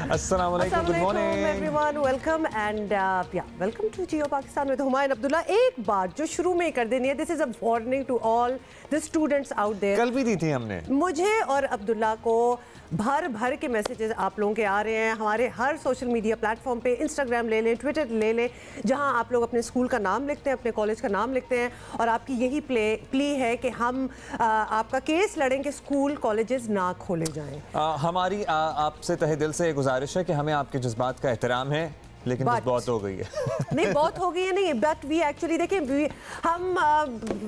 अस्सलाम वालेकुम, good morning everyone, welcome and welcome to Geo Pakistan with Humayun Abdullah. एक बात जो शुरू में कर देनी है, this is a warning to all the students out there. कल भी दी थी हमने, मुझे और अब्दुल्ला को भर भर के मैसेजेस आप लोगों के आ रहे हैं हमारे हर सोशल मीडिया प्लेटफॉर्म पे, इंस्टाग्राम ले लें, ट्विटर ले लें, जहां आप लोग अपने स्कूल का नाम लिखते हैं, अपने कॉलेज का नाम लिखते हैं और आपकी यही प्ली है कि हम आपका केस लड़ें कि स्कूल कॉलेजेस ना खोले जाएं। हमारी आपसे तहे दिल से गुजारिश है कि हमें आपके जज्बात का एहतराम है, लेकिन बहुत हो गई है। नहीं, बहुत हो गई है नहीं, बट वी एक्चुअली देखें, हम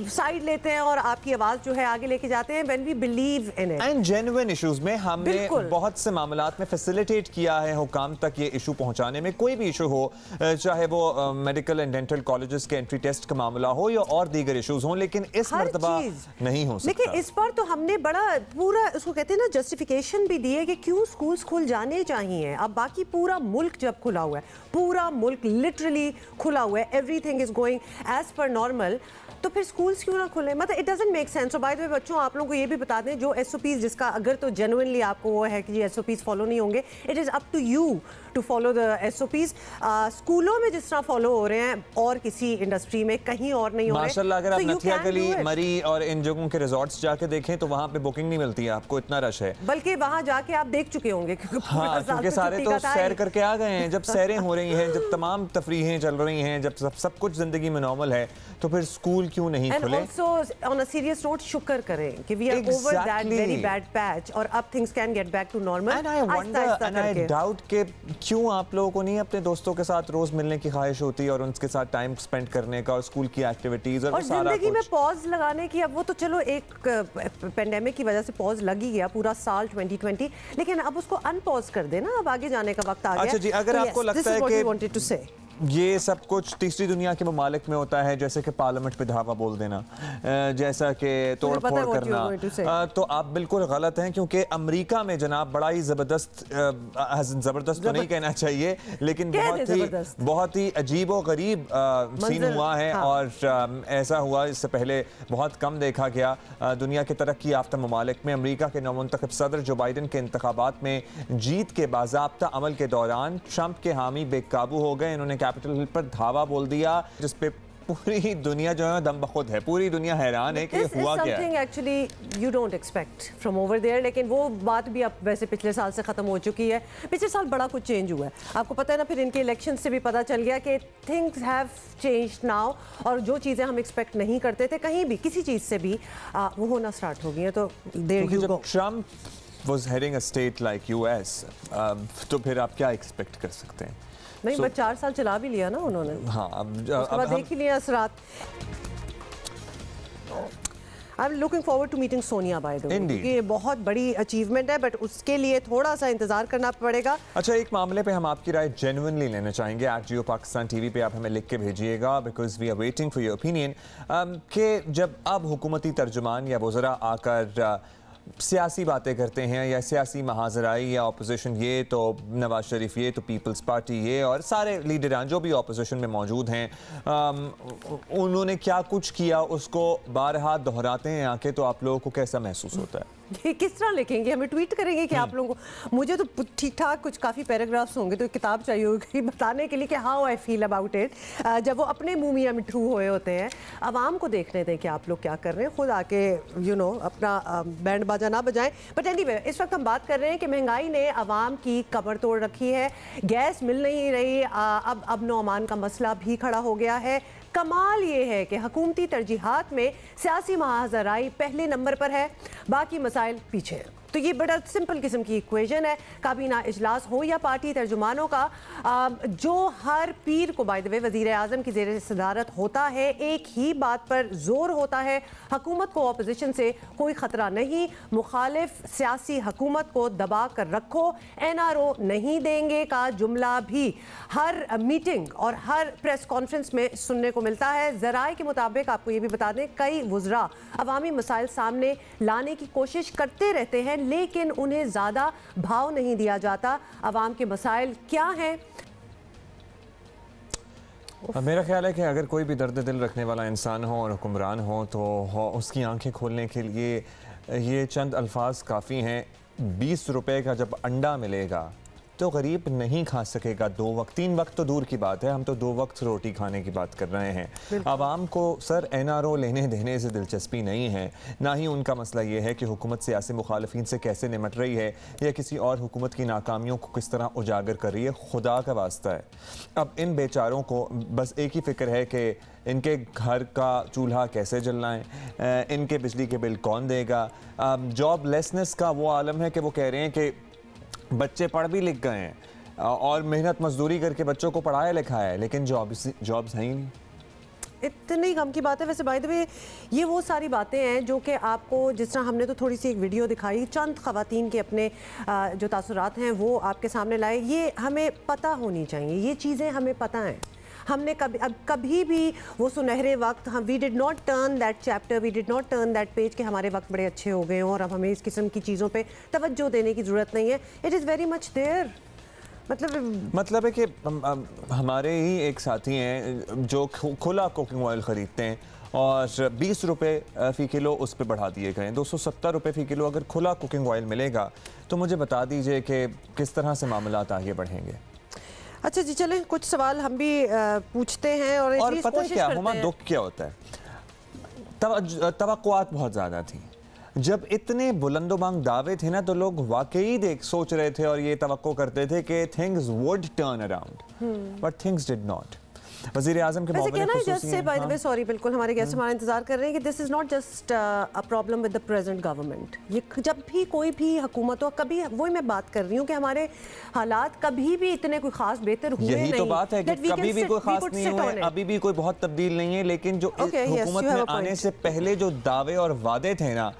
साइड लेते हैं और आपकी आवाज़ जो है आगे लेके जाते हैं when we believe in it. And genuine issues में हमने बहुत से मामलात में फैसिलिटेट किया है हुकाम तक ये इशू पहुंचाने में। कोई भी इशू हो, चाहे वो मेडिकल एंड डेंटल कॉलेजेस के एंट्री टेस्ट का मामला हो या और दीगर इशूज हों, लेकिन इस मर्तबा नहीं हो सकता। लेकिन इस पर तो हमने बड़ा पूरा उसको कहते हैं ना जस्टिफिकेशन भी दी है कि क्यों स्कूल्स खुल जाने चाहिए। अब बाकी पूरा मुल्क जब खुला हुआ है, पूरा मुल्क लिटरली खुला हुआ है, everything is going as per normal, तो फिर स्कूल्स क्यों ना खुले? मतलब इट डजंट मेक सेंस। और बाय द वे बच्चों, आप लोगों को ये भी बता दें, जो एसओपीज जिसका अगर तो जेन्युइनली आपको वो है कि एसओपीज फॉलो नहीं होंगे, it is up to you to follow the SOPs. स्कूलों में जिस तरह फॉलो हो रहे हैं और किसी इंडस्ट्री में कहीं और नहीं हो रहे। माशाल्लाह, अगर आप नथिया गली, मरी और इन जगहों के रिजॉर्ट्स जाके देखें तो वहाँ पे बुकिंग नहीं मिलती है आपको, इतना रश है। बल्कि वहाँ जाके आप देख चुके होंगे क्योंकि सारे तो सैर करके आ गए हैं। जब सैरें हो रही हैं, जब तमाम तफरीहें चल रही हैं, जब सब कुछ जिंदगी में नॉर्मल है, तो फिर स्कूल क्यों नहीं खुले? So on a serious note, शुक्र करें कि we are over that very bad patch और अब things can get back to normal। And I wonder and I doubt कि क्यों आप लोगों को नहीं अपने दोस्तों के साथ रोज मिलने की ख्वाहिश होती और उनके साथ टाइम स्पेंड करने का और स्कूल की एक्टिविटीज और सारा जिंदगी में पॉज लगाने की। अब वो तो चलो एक पेंडेमिक की वजह से पॉज लग ही गया पूरा साल 2020, लेकिन अब उसको अनपॉज कर देना, अब आगे जाने का वक्त आ गया। अच्छा जी, अगर आपको लगता है कि ये सब कुछ तीसरी दुनिया के ममालिक में होता है, जैसे कि पार्लियामेंट पे धावा बोल देना, जैसा कि तोड़ फोड़ करना, तो आप बिल्कुल गलत हैं। क्योंकि अमेरिका में जनाब बड़ा ही ज़बरदस्त तो नहीं कहना चाहिए, लेकिन बहुत ही अजीब व गरीब सीन हुआ है। और ऐसा हुआ इससे पहले बहुत कम देखा गया दुनिया के तरक्की याफ्ता ममालिक में। अमेरिका के नौमुंतखब सदर जो बाइडन के इंतखाबात में जीत के बाज़ाब्ता अमल के दौरान ट्रंप के हामी बेकाबू हो गए। इन्होंने कैपिटल हिल पर धावा बोल दिया, जिस पे पूरी दुनिया जो है दम बखुद है, पूरी दुनिया हैरान है कि हुआ क्या है। Actually you don't expect from over there, लेकिन वो बात भी अब वैसे पिछले साल से ख़त्म हो चुकी है। पिछले साल बड़ा कुछ चेंज हुआ है, आपको पता है ना। फिर इनके इलेक्शन से भी पता चल गया कि थिंग्स हैव चेंज्ड नाउ, और जो चीज़ें हम एक्सपेक्ट नहीं करते थे कहीं भी किसी चीज़ से भी, वो होना स्टार्ट हो गई है। तो there you go. Trump was heading a state like US, तो फिर आप क्या एक्सपेक्ट कर सकते हैं? नहीं, बस 4 साल चला भी लिया ना उन्होंने। हाँ, अब देख ही लिया असरात। I am looking forward to meeting Sonia by the way, क्योंकि ये बहुत बड़ी अचीवमेंट है, बट उसके लिए थोड़ा सा इंतजार करना पड़ेगा। अच्छा, एक मामले पे हम आपकी राय जेन्युइनली लेना चाहेंगे। जियो पाकिस्तान टीवी पे आप हमें लिख के भेजिएगा, because we are waiting for your opinion, कि जब अब हुकूमती तर्जुमान या वज़रा आकर सियासी बातें करते हैं या सियासी महाजराई या अपोजिशन, ये तो नवाज शरीफ, ये तो पीपल्स पार्टी, ये और सारे लीडरान जो भी अपोजिशन में मौजूद हैं, उन्होंने क्या कुछ किया उसको बारहा दोहराते हैं आके, तो आप लोगों को कैसा महसूस होता है? किस तरह लिखेंगे? हमें ट्वीट करेंगे कि आप लोगों को? मुझे तो ठीक ठाक कुछ काफ़ी पैराग्राफ्स होंगे, तो किताब चाहिए होगी बताने के लिए कि how I feel about it. जब वो अपने मुंह मियां मिठू हुए होते हैं, आवाम को देखने दें कि आप लोग क्या कर रहे हैं, खुद आके अपना बैंड बाजा ना बजाएं। बट एनीवे, इस वक्त हम बात कर रहे हैं कि महंगाई ने आवाम की कमर तोड़ रखी है, गैस मिल नहीं रही, अब नौमान का मसला भी खड़ा हो गया है। कमाल ये है कि हुकूमती तरजीहात में सियासी महाजराई पहले नंबर पर है, बाकी मसाइल पीछे हैं। तो ये बड़ा सिंपल किस्म की इक्वेशन है। काबीना इजलास हो या पार्टी तर्जुमानों का, जो हर पीर को बाय द वे वज़ीर आज़म की ज़ेर सदारत होता है, एक ही बात पर जोर होता है, हुकूमत को अपोजिशन से कोई ख़तरा नहीं, मुखालिफ सियासी हुकूमत को दबा कर रखो, NRO नहीं देंगे का जुमला भी हर मीटिंग और हर प्रेस कॉन्फ्रेंस में सुनने को मिलता है। ज़राए के मुताबिक आपको ये भी बता दें, कई वुज़रा अवामी मसाइल सामने लाने की कोशिश करते रहते हैं, लेकिन उन्हें ज़्यादा भाव नहीं दिया जाता। अवाम के मसाइल क्या हैं? मेरा ख्याल है कि अगर कोई भी दर्द दिल रखने वाला इंसान हो और हुक्मरान हो, तो उसकी आंखें खोलने के लिए ये चंद अल्फाज काफ़ी हैं। 20 रुपए का जब अंडा मिलेगा तो गरीब नहीं खा सकेगा 2 वक्त, 3 वक्त तो दूर की बात है, हम तो 2 वक्त रोटी खाने की बात कर रहे हैं। आवाम को सर NRO लेने देने से दिलचस्पी नहीं है, ना ही उनका मसला ये है कि हुकूमत सियासी मुखालफिन से कैसे निमट रही है या किसी और हुकूमत की नाकामियों को किस तरह उजागर कर रही है। खुदा का वास्ता है, अब इन बेचारों को बस एक ही फिक्र है कि इनके घर का चूल्हा कैसे जलाएं, इनके बिजली के बिल कौन देगा। जॉबलेसनेस का वो आलम है कि वो कह रहे हैं कि बच्चे पढ़ भी लिख गए हैं और मेहनत मजदूरी करके बच्चों को पढ़ाया लिखाया है, लेकिन जॉब्स हैं ही नहीं। इतनी गम की बात है। वैसे बाय द वे ये वो सारी बातें हैं जो कि आपको, जिस तरह हमने तो थोड़ी सी एक वीडियो दिखाई, चंद ख़वातीन के अपने जो तासुरात हैं वो आपके सामने लाए। ये हमें पता होनी चाहिए, ये चीज़ें हमें पता हैं। हमने कभी भी वो सुनहरे वक्त, हम we did not turn that chapter, we did not turn that page कि हमारे वक्त बड़े अच्छे हो गए हों और अब हमें इस किस्म की चीज़ों पे तवज्जो देने की ज़रूरत नहीं है। It is very much there. मतलब है कि हमारे ही एक साथी हैं जो खुला कुकिंग ऑयल ख़रीदते हैं और 20 रुपये फ़ी किलो उस पर बढ़ा दिए गए हैं। 270 रुपये फ़ी किलो अगर खुला कुकिंग ऑयल मिलेगा तो मुझे बता दीजिए कि किस तरह से मामलात आगे बढ़ेंगे। अच्छा जी, चलें कुछ सवाल हम भी पूछते हैं। और पता है क्या हुमा, दुख क्या होता है, तवक्कुआत बहुत ज़्यादा थी। जब इतने बुलंदोबांग दावे थे ना तो लोग वाकई सोच रहे थे और ये तवक्को करते थे कि things would turn around, but things did not. वज़ीर आज़म के सॉरी, बिल्कुल हमारे गेस्ट हमारा इंतजार कर रहे हैं कि this is not just a problem with the present government. ये जब भी कोई भी हुकूमत हो, कभी वही मैं बात कर रही हूँ कि हमारे हालात कभी भी इतने कोई खास बेहतर हुए नहीं। यही तो बात है कि कभी भी कोई खास नहीं हुए, अभी भी कोई बहुत तब्दील नहीं है, लेकिन जो हुकूमत में आने से पहले जो दावे और वादे थे ना,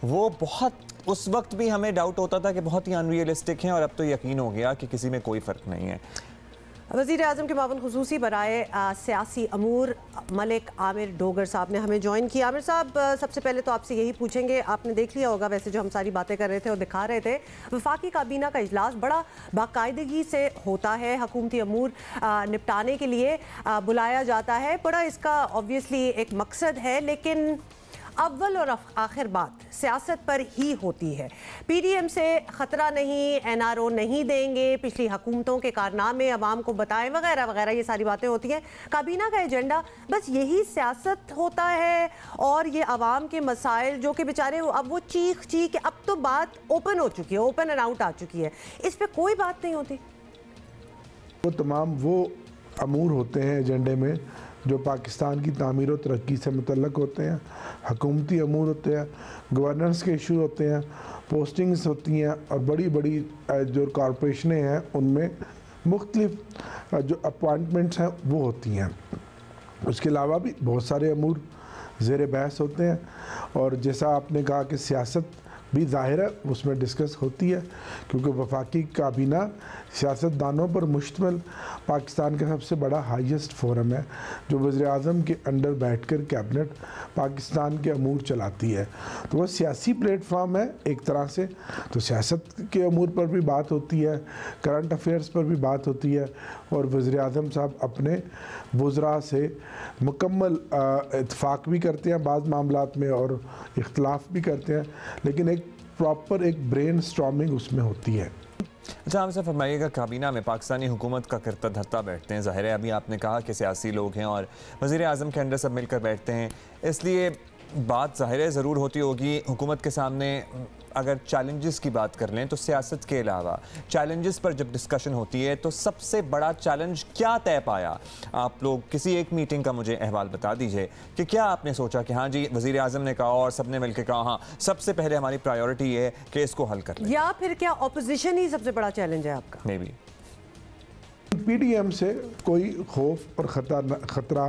वो बहुत, उस वक्त भी हमें डाउट होता था कि बहुत ही अनरियलिस्टिक हैं और अब तो यकीन हो गया कि किसी में कोई फ़र्क नहीं है। वज़ीर आज़म के मावन खुसूसी बराए सियासी अमूर मलिक आमिर डोगर साहब ने हमें ज्वाइन किया। आमिर साहब, सबसे पहले तो आपसे यही पूछेंगे, आपने देख लिया होगा वैसे जो हम सारी बातें कर रहे थे और दिखा रहे थे, वफाकी काबीना का इजलास बड़ा बाकायदगी से होता है, हुकूमती अमूर निपटाने के लिए बुलाया जाता है, बड़ा इसका ऑब्वियसली एक मकसद है, लेकिन अव्वल और आखिर बात सियासत पर ही होती है। PDM से ख़तरा नहीं, NRO नहीं देंगे, पिछली हुकूमतों के कारनामे अवाम को बताएं वगैरह वगैरह, ये सारी बातें होती हैं। काबीना का एजेंडा बस यही सियासत होता है और ये अवाम के मसाइल जो कि बेचारे अब वो चीख के अब तो बात ओपन हो चुकी है, ओपन एंड आउट आ चुकी है, इस पर कोई बात नहीं होती। वो तमाम वो अमूर होते हैं एजेंडे में जो पाकिस्तान की तामीर और तरक्की से मुतल्लक होते हैं, हुकूमती अमूर होते हैं, गवर्नेंस के इशू होते हैं, पोस्टिंग्स होती हैं और बड़ी बड़ी जो कॉरपोरेशनें हैं उनमें मुख्तलिफ जो अपॉइंटमेंट्स हैं वो होती हैं। उसके अलावा भी बहुत सारे अमूर ज़ेर बहस होते हैं और जैसा आपने कहा कि सियासत भी ज़ाहिर है उसमें डिस्कस होती है, क्योंकि वफाकी काबीना सियासतदानों पर मुश्तमिल पाकिस्तान का सबसे बड़ा हाईएस्ट फोरम है जो वज़ीर आज़म के अंडर बैठकर कैबिनेट पाकिस्तान के अमूर चलाती है। तो वह सियासी प्लेटफॉर्म है एक तरह से, तो सियासत के अमूर पर भी बात होती है, करंट अफेयर्स पर भी बात होती है और वज़ीर आज़म साहब अपने वज़रा से मुकम्मल इत्फाक भी करते हैं बाज़ मामलात में और इख्तलाफ भी करते हैं, लेकिन एक प्रॉपर एक ब्रेन स्टॉर्मिंग उसमें होती है। अच्छा, हमसे फरमाइएगा, काबीना में पाकिस्तानी हुकूमत का करता धरता बैठते हैं, ज़ाहिर है अभी आपने कहा कि सियासी लोग हैं और वज़ीर आज़म के अंडर सब मिलकर बैठते हैं, इसलिए बात ज़ाहिर है ज़रूर होती होगी हुकूमत के सामने। अगर चैलेंजेस की बात कर लें तो सियासत के अलावा चैलेंजेस पर जब डिस्कशन होती है तो सबसे बड़ा चैलेंज क्या तय पाया आप लोग? किसी एक मीटिंग का मुझे अहवाल बता दीजिए कि क्या आपने सोचा कि हाँ जी वज़ीर आज़म ने कहा और सबने मिलकर कहा हाँ सबसे पहले हमारी प्रायोरिटी है कि इसको हल कर लें, या फिर क्या ऑपोजिशन ही सबसे बड़ा चैलेंज है आपका? मे बी PDM से कोई खौफ और ख़तरा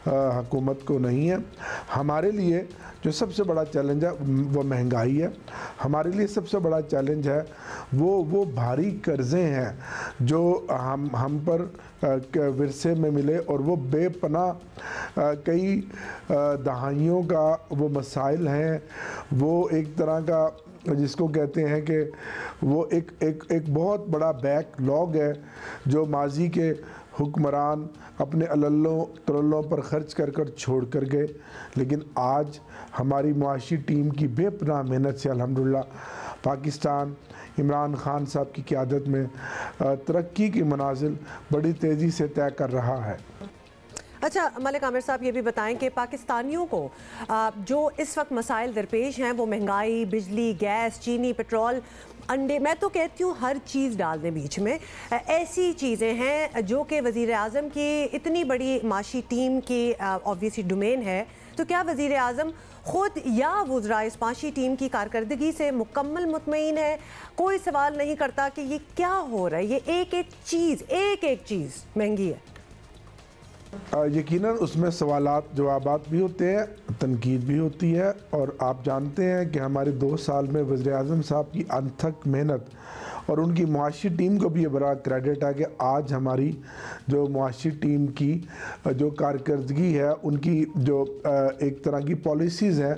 हुकूमत को नहीं है। हमारे लिए जो सबसे बड़ा चैलेंज है वो महंगाई है, हमारे लिए सबसे बड़ा चैलेंज है वो भारी कर्ज़े हैं जो हम पर विरसे में मिले और वो बेपनाह कई दहाइयों का वो मसाइल हैं। वो एक तरह का जिसको कहते हैं कि वो एक बहुत बड़ा बैकलॉग है जो माजी के हुक्मरान अपने अल्लों तल्लों पर खर्च कर कर छोड़ कर गए, लेकिन आज हमारी मुआशी टीम की बेपनाह मेहनत से अल्हम्दुलिल्लाह पाकिस्तान इमरान खान साहब की क़यादत में तरक्की की मनाजिल बड़ी तेज़ी से तय कर रहा है। अच्छा मलिक आमिर साहब, ये भी बताएं कि पाकिस्तानियों को जो इस वक्त मसाइल दरपेश हैं वो महंगाई, बिजली, गैस, चीनी, पेट्रोल, अंडे, मैं तो कहती हूँ हर चीज़ डाल दें बीच में, ऐसी चीज़ें हैं जो कि वज़ीर आज़म की इतनी बड़ी माशी टीम की ऑब्वियसली डोमेन है, तो क्या वज़ीर आज़म ख़ुद या वज़रा इस माशी टीम की कारकर्दगी से मुकम्मल मुतमईन है? कोई सवाल नहीं करता कि ये क्या हो रहा है, ये एक एक चीज़ महंगी है। यकीनन उसमें सवालात जवाबात भी होते हैं, तनकीद भी होती है, और आप जानते हैं कि हमारे 2 साल में वज़ीर आज़म साहब की अनथक मेहनत और उनकी मुआशी टीम को भी ये बड़ा क्रेडिट है कि आज हमारी जो मुआशी टीम की जो कारकर्दगी है, उनकी जो एक तरह की पॉलिसीज़ हैं,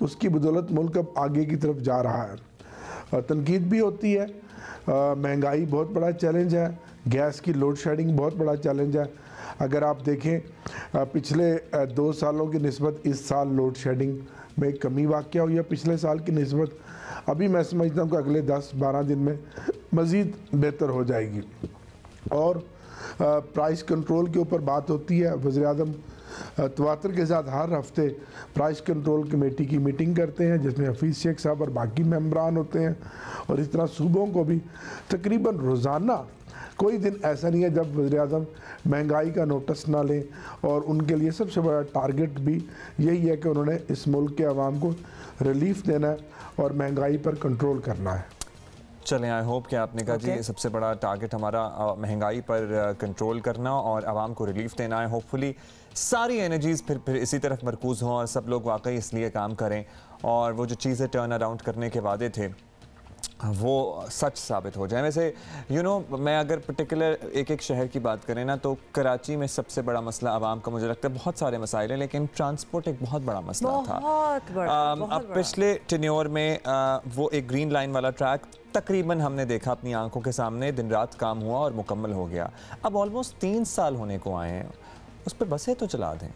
उसकी बदौलत मुल्क अब आगे की तरफ जा रहा है। तनकीद भी होती है, महंगाई बहुत बड़ा चैलेंज है, गैस की लोड शेडिंग बहुत बड़ा चैलेंज है। अगर आप देखें पिछले 2 सालों की निस्बत इस साल लोड शेडिंग में कमी वाक़या हुई है पिछले साल की निस्बत। अभी मैं समझता हूँ कि अगले 10-12 दिन में मज़ीद बेहतर हो जाएगी। और प्राइस कंट्रोल के ऊपर बात होती है, वज़ीर आज़म तवातर के साथ हर हफ्ते प्राइस कंट्रोल कमेटी की मीटिंग करते हैं जिसमें हफीज़ शेख साहब और बाकी मेंबरान होते हैं, और इस तरह सूबों को भी तकरीबन रोज़ाना कोई दिन ऐसा नहीं है जब वज़ीर आज़म महंगाई का नोटिस ना लें, और उनके लिए सबसे बड़ा टारगेट भी यही है कि उन्होंने इस मुल्क के अवाम को रिलीफ देना है और महंगाई पर कंट्रोल करना है। चलें, आई होप कि आपने कहा जी सबसे बड़ा टारगेट हमारा महंगाई पर कंट्रोल करना और आवाम को रिलीफ देना है। होपफुली सारी एनर्जीज़ फिर इसी तरफ मरकूज़ हों और सब लोग वाकई इसलिए काम करें और वो जो चीज़ें टर्न अराउंड करने के वादे थे वो सच साबित हो जाए। वैसे मैं अगर पर्टिकुलर एक शहर की बात करें ना, तो कराची में सबसे बड़ा मसला आवाम का मुझे लगता है, बहुत सारे मसाइल हैं लेकिन ट्रांसपोर्ट एक बहुत बड़ा मसला था। अब पिछले टेन्योर में वो एक ग्रीन लाइन वाला ट्रैक तकरीबन हमने देखा अपनी आंखों के सामने, दिन रात काम हुआ और मुकम्मल हो गया। अब ऑलमोस्ट 3 साल होने को आए हैं, उस पर बसें तो चला दें।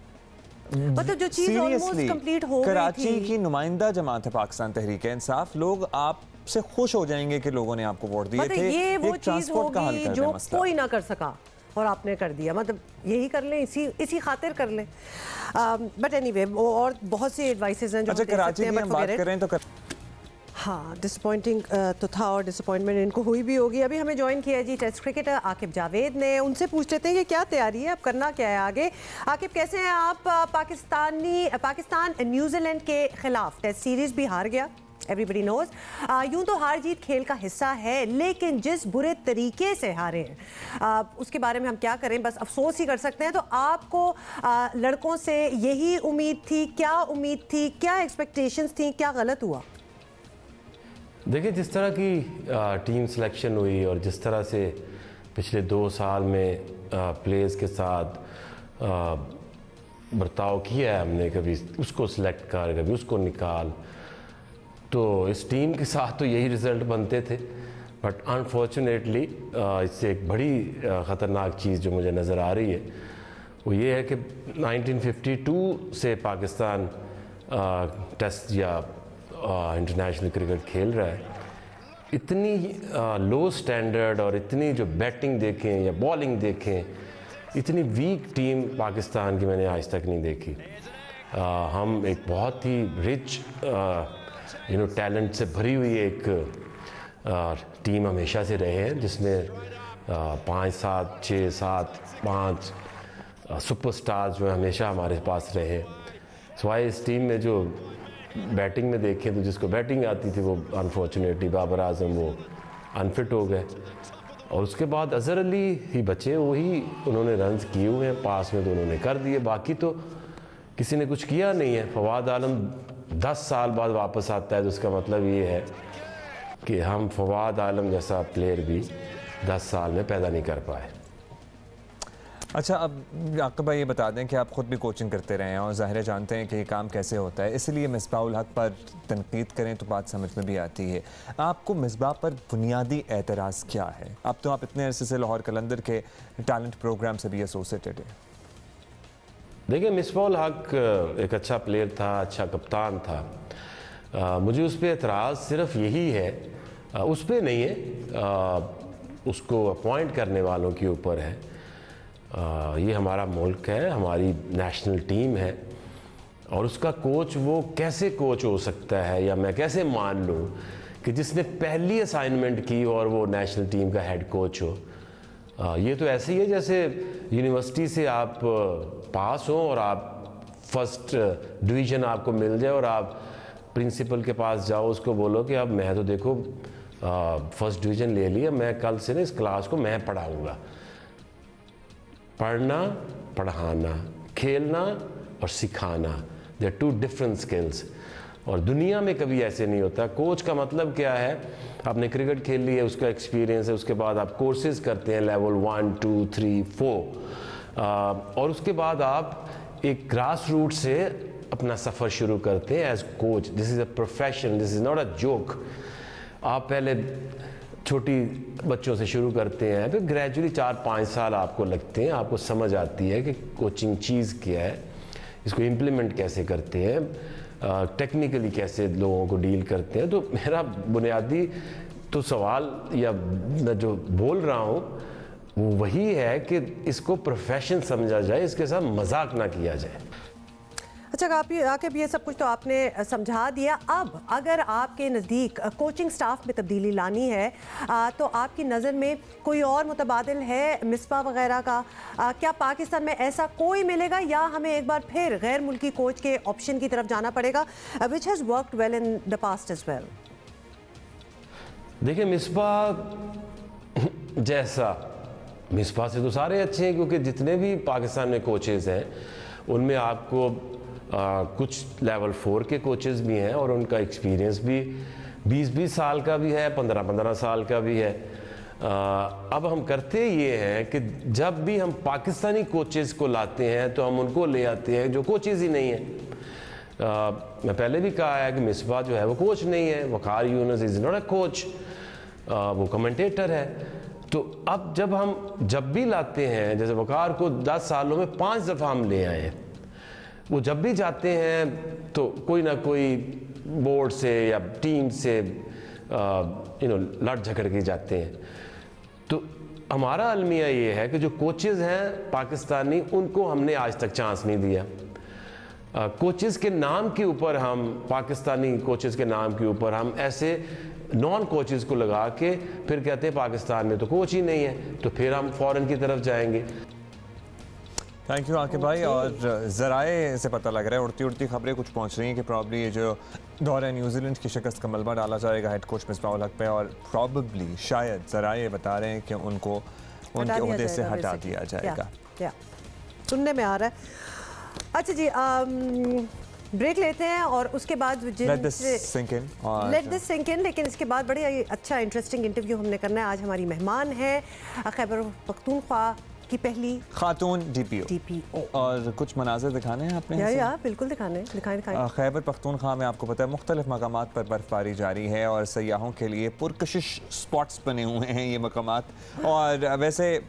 मतलब जो चीज़ ऑलमोस्ट कंप्लीट हो गई थी। कराची की नुमाइंदा जमात है पाकिस्तान तहरीक इंसाफ, लोग आप से खुश हो जाएंगे कि लोगों ने आपको वोट दिए थे। ये वो चीज होगी जो कोई ना कर सका और आपने कर दिया, मतलब यही कर लें, इसी खातिर कर लें। बट एनीवे और बहुत सी एडवाइसेस हैं जो अच्छा कराची की हम बात करें तो हाँ, डिसअपॉइंटिंग तो था और डिसअपॉइंटमेंट इनको हुई भी होगी। अभी हमें ज्वाइन किया है जी टेस्ट क्रिकेटर आकिब जावेद ने, उनसे पूछ लेते हैं कि क्या तैयारी है, अब करना क्या है आगे। आकिब कैसे हैं आप? पाकिस्तान न्यूजीलैंड के खिलाफ टेस्ट सीरीज भी हार गया, एवरीबडी नोज। यूं तो हार जीत खेल का हिस्सा है, लेकिन जिस बुरे तरीके से हारे हैं उसके बारे में हम क्या करें, बस अफसोस ही कर सकते हैं। तो आपको लड़कों से यही उम्मीद थी, क्या उम्मीद थी, क्या एक्सपेक्टेशंस थी, क्या गलत हुआ? देखिए, जिस तरह की टीम सिलेक्शन हुई और जिस तरह से पिछले 2 साल में प्लेयर्स के साथ बर्ताव किया है हमने, कभी उसको सिलेक्ट कर कभी उसको निकाल, तो इस टीम के साथ तो यही रिज़ल्ट बनते थे। बट अनफॉर्चुनेटली इससे एक बड़ी ख़तरनाक चीज़ जो मुझे नज़र आ रही है वो ये है कि 1952 से पाकिस्तान टेस्ट या इंटरनेशनल क्रिकेट खेल रहा है। इतनी लो स्टैंडर्ड और इतनी जो बैटिंग देखें या बॉलिंग देखें, इतनी वीक टीम पाकिस्तान की मैंने आज तक नहीं देखी। हम एक बहुत ही रिच टैलेंट से भरी हुई एक टीम हमेशा से रहे हैं, जिसमें 5, 7, 6, 7, 5 सुपरस्टार्स जो हमेशा हमारे पास रहे। सिवाय इस टीम में जो बैटिंग में देखें तो जिसको बैटिंग आती थी वो अनफॉर्चुनेटली बाबर आजम वो अनफिट हो गए, और उसके बाद अज़हर अली ही बचे, वही उन्होंने रन्स किए हुए हैं, पास में तो उन्होंने कर दिए, बाकी तो किसी ने कुछ किया नहीं है। फवाद आलम 10 साल बाद वापस आता है तो उसका मतलब ये है कि हम फवाद आलम जैसा प्लेयर भी 10 साल में पैदा नहीं कर पाए। अच्छा, अब आकिब भाई ये बता दें कि आप ख़ुद भी कोचिंग करते रहे हैं और ज़ाहिर जानते हैं कि ये काम कैसे होता है, इसलिए मिसबाह हक पर तनकीद करें तो बात समझ में भी आती है। आपको मिसबाह पर बुनियादी एतराज़ क्या है? अब तो आप इतने अरसे से लाहौर कलंदर के टैलेंट प्रोग्राम से भी एसोसिएटेड है। देखिए, मिसबाह हक एक अच्छा प्लेयर था, अच्छा कप्तान था। मुझे उस पर एतराज़ सिर्फ यही है, उस पर नहीं है, उसको अपॉइंट करने वालों के ऊपर है। ये हमारा मुल्क है, हमारी नेशनल टीम है, और उसका कोच वो कैसे कोच हो सकता है, या मैं कैसे मान लूँ कि जिसने पहली असाइनमेंट की और वो नेशनल टीम का हेड कोच हो। ये तो ऐसे ही है जैसे यूनिवर्सिटी से आप पास हो और आप फर्स्ट डिवीज़न आपको मिल जाए और आप प्रिंसिपल के पास जाओ, उसको बोलो कि अब मैं तो देखो फर्स्ट डिवीज़न ले लिया, मैं कल से ना इस क्लास को मैं पढ़ाऊँगा। पढ़ना, पढ़ाना, खेलना और सिखाना, they are two different skills. और दुनिया में कभी ऐसे नहीं होता। कोच का मतलब क्या है, आपने क्रिकेट खेल ली है, उसका एक्सपीरियंस है, उसके बाद आप कोर्सेज करते हैं लेवल 1, 2, 3, 4, और उसके बाद आप एक ग्रास रूट से अपना सफ़र शुरू करते हैं as coach. This is a profession, this is not a joke. आप पहले छोटी बच्चों से शुरू करते हैं, फिर ग्रेजुअली 4-5 साल आपको लगते हैं, आपको समझ आती है कि कोचिंग चीज़ क्या है, इसको इम्प्लीमेंट कैसे करते हैं, टेक्निकली कैसे लोगों को डील करते हैं। तो मेरा बुनियादी तो सवाल या मैं जो बोल रहा हूँ वो वही है कि इसको प्रोफेशन समझा जाए, इसके साथ मजाक ना किया जाए। अच्छा, आकिब ये सब कुछ तो आपने समझा दिया। अब अगर आपके नज़दीक कोचिंग स्टाफ में तब्दीली लानी है तो आपकी नज़र में कोई और मुतबादिल है मिसबाह वगैरह का? क्या पाकिस्तान में ऐसा कोई मिलेगा, या हमें एक बार फिर गैर मुल्की कोच के ऑप्शन की तरफ जाना पड़ेगा, which has worked well in the past as well? देखिए, मिसबाह जैसा, मिसबाह से तो सारे अच्छे हैं, क्योंकि जितने भी पाकिस्तान में कोचेज़ हैं उनमें आपको कुछ लेवल 4 के कोचेज़ भी हैं और उनका एक्सपीरियंस भी 20-20 साल का भी है, 15-15 साल का भी है। अब हम करते ये हैं कि जब भी हम पाकिस्तानी कोचेज़ को लाते हैं तो हम उनको ले आते हैं जो कोचेज़ ही नहीं हैं। मैं पहले भी कहा है कि मिसबाह जो है वो कोच नहीं है, Waqar Younis is not a coach, वो कमेंटेटर है। तो अब जब भी लाते हैं, जैसे वकार को 10 सालों में 5 दफ़ा हम ले आए हैं, वो जब भी जाते हैं तो कोई ना कोई बोर्ड से या टीम से लड़ झगड़ के जाते हैं। तो हमारा अलमिया ये है कि जो कोचेज़ हैं पाकिस्तानी, उनको हमने आज तक चांस नहीं दिया। कोचेज़ के नाम के ऊपर हम, पाकिस्तानी कोचेज़ के नाम के ऊपर हम ऐसे नॉन कोचेज़ को लगा के फिर कहते हैं पाकिस्तान में तो कोच ही नहीं है, तो फिर हम फ़ॉरेन की तरफ जाएंगे। थैंक यू आकिब भाई। और ज़राए से पता लग रहा है, उड़ती उड़ती खबरें कुछ पहुंच रही हैं कि प्रॉब्ली ये जो दौर है न्यूजीलैंड की शिकस्त का मलबा डाला जाएगा हेड कोच मिसबाह हक पे, और प्रॉब्ली शायद ज़राए बता रहे हैं कि उनको उनके ओहदे से हटा दिया जाएगा। सुनने में आ रहा है। अच्छा जी, ब्रेक लेते हैं और उसके बाद लेट दिस सिंक इन। लेकिन इसके बाद बड़ी अच्छा इंटरेस्टिंग इंटरव्यू हमने करना है। आज हमारी मेहमान है खैबर पख्तूनख्वा की पहली खातून DPO। और कुछ मनाज़र दिखाने हैं आपने? या बिल्कुल दिखाएं। खैबर पख्तूनख्वा में आपको पता है मुख्तलिफ मकामात पर बर्फबारी जारी है और सयाहों के लिए पुरकशिश स्पॉट्स बने हुए हैं ये मकामात। और वैसे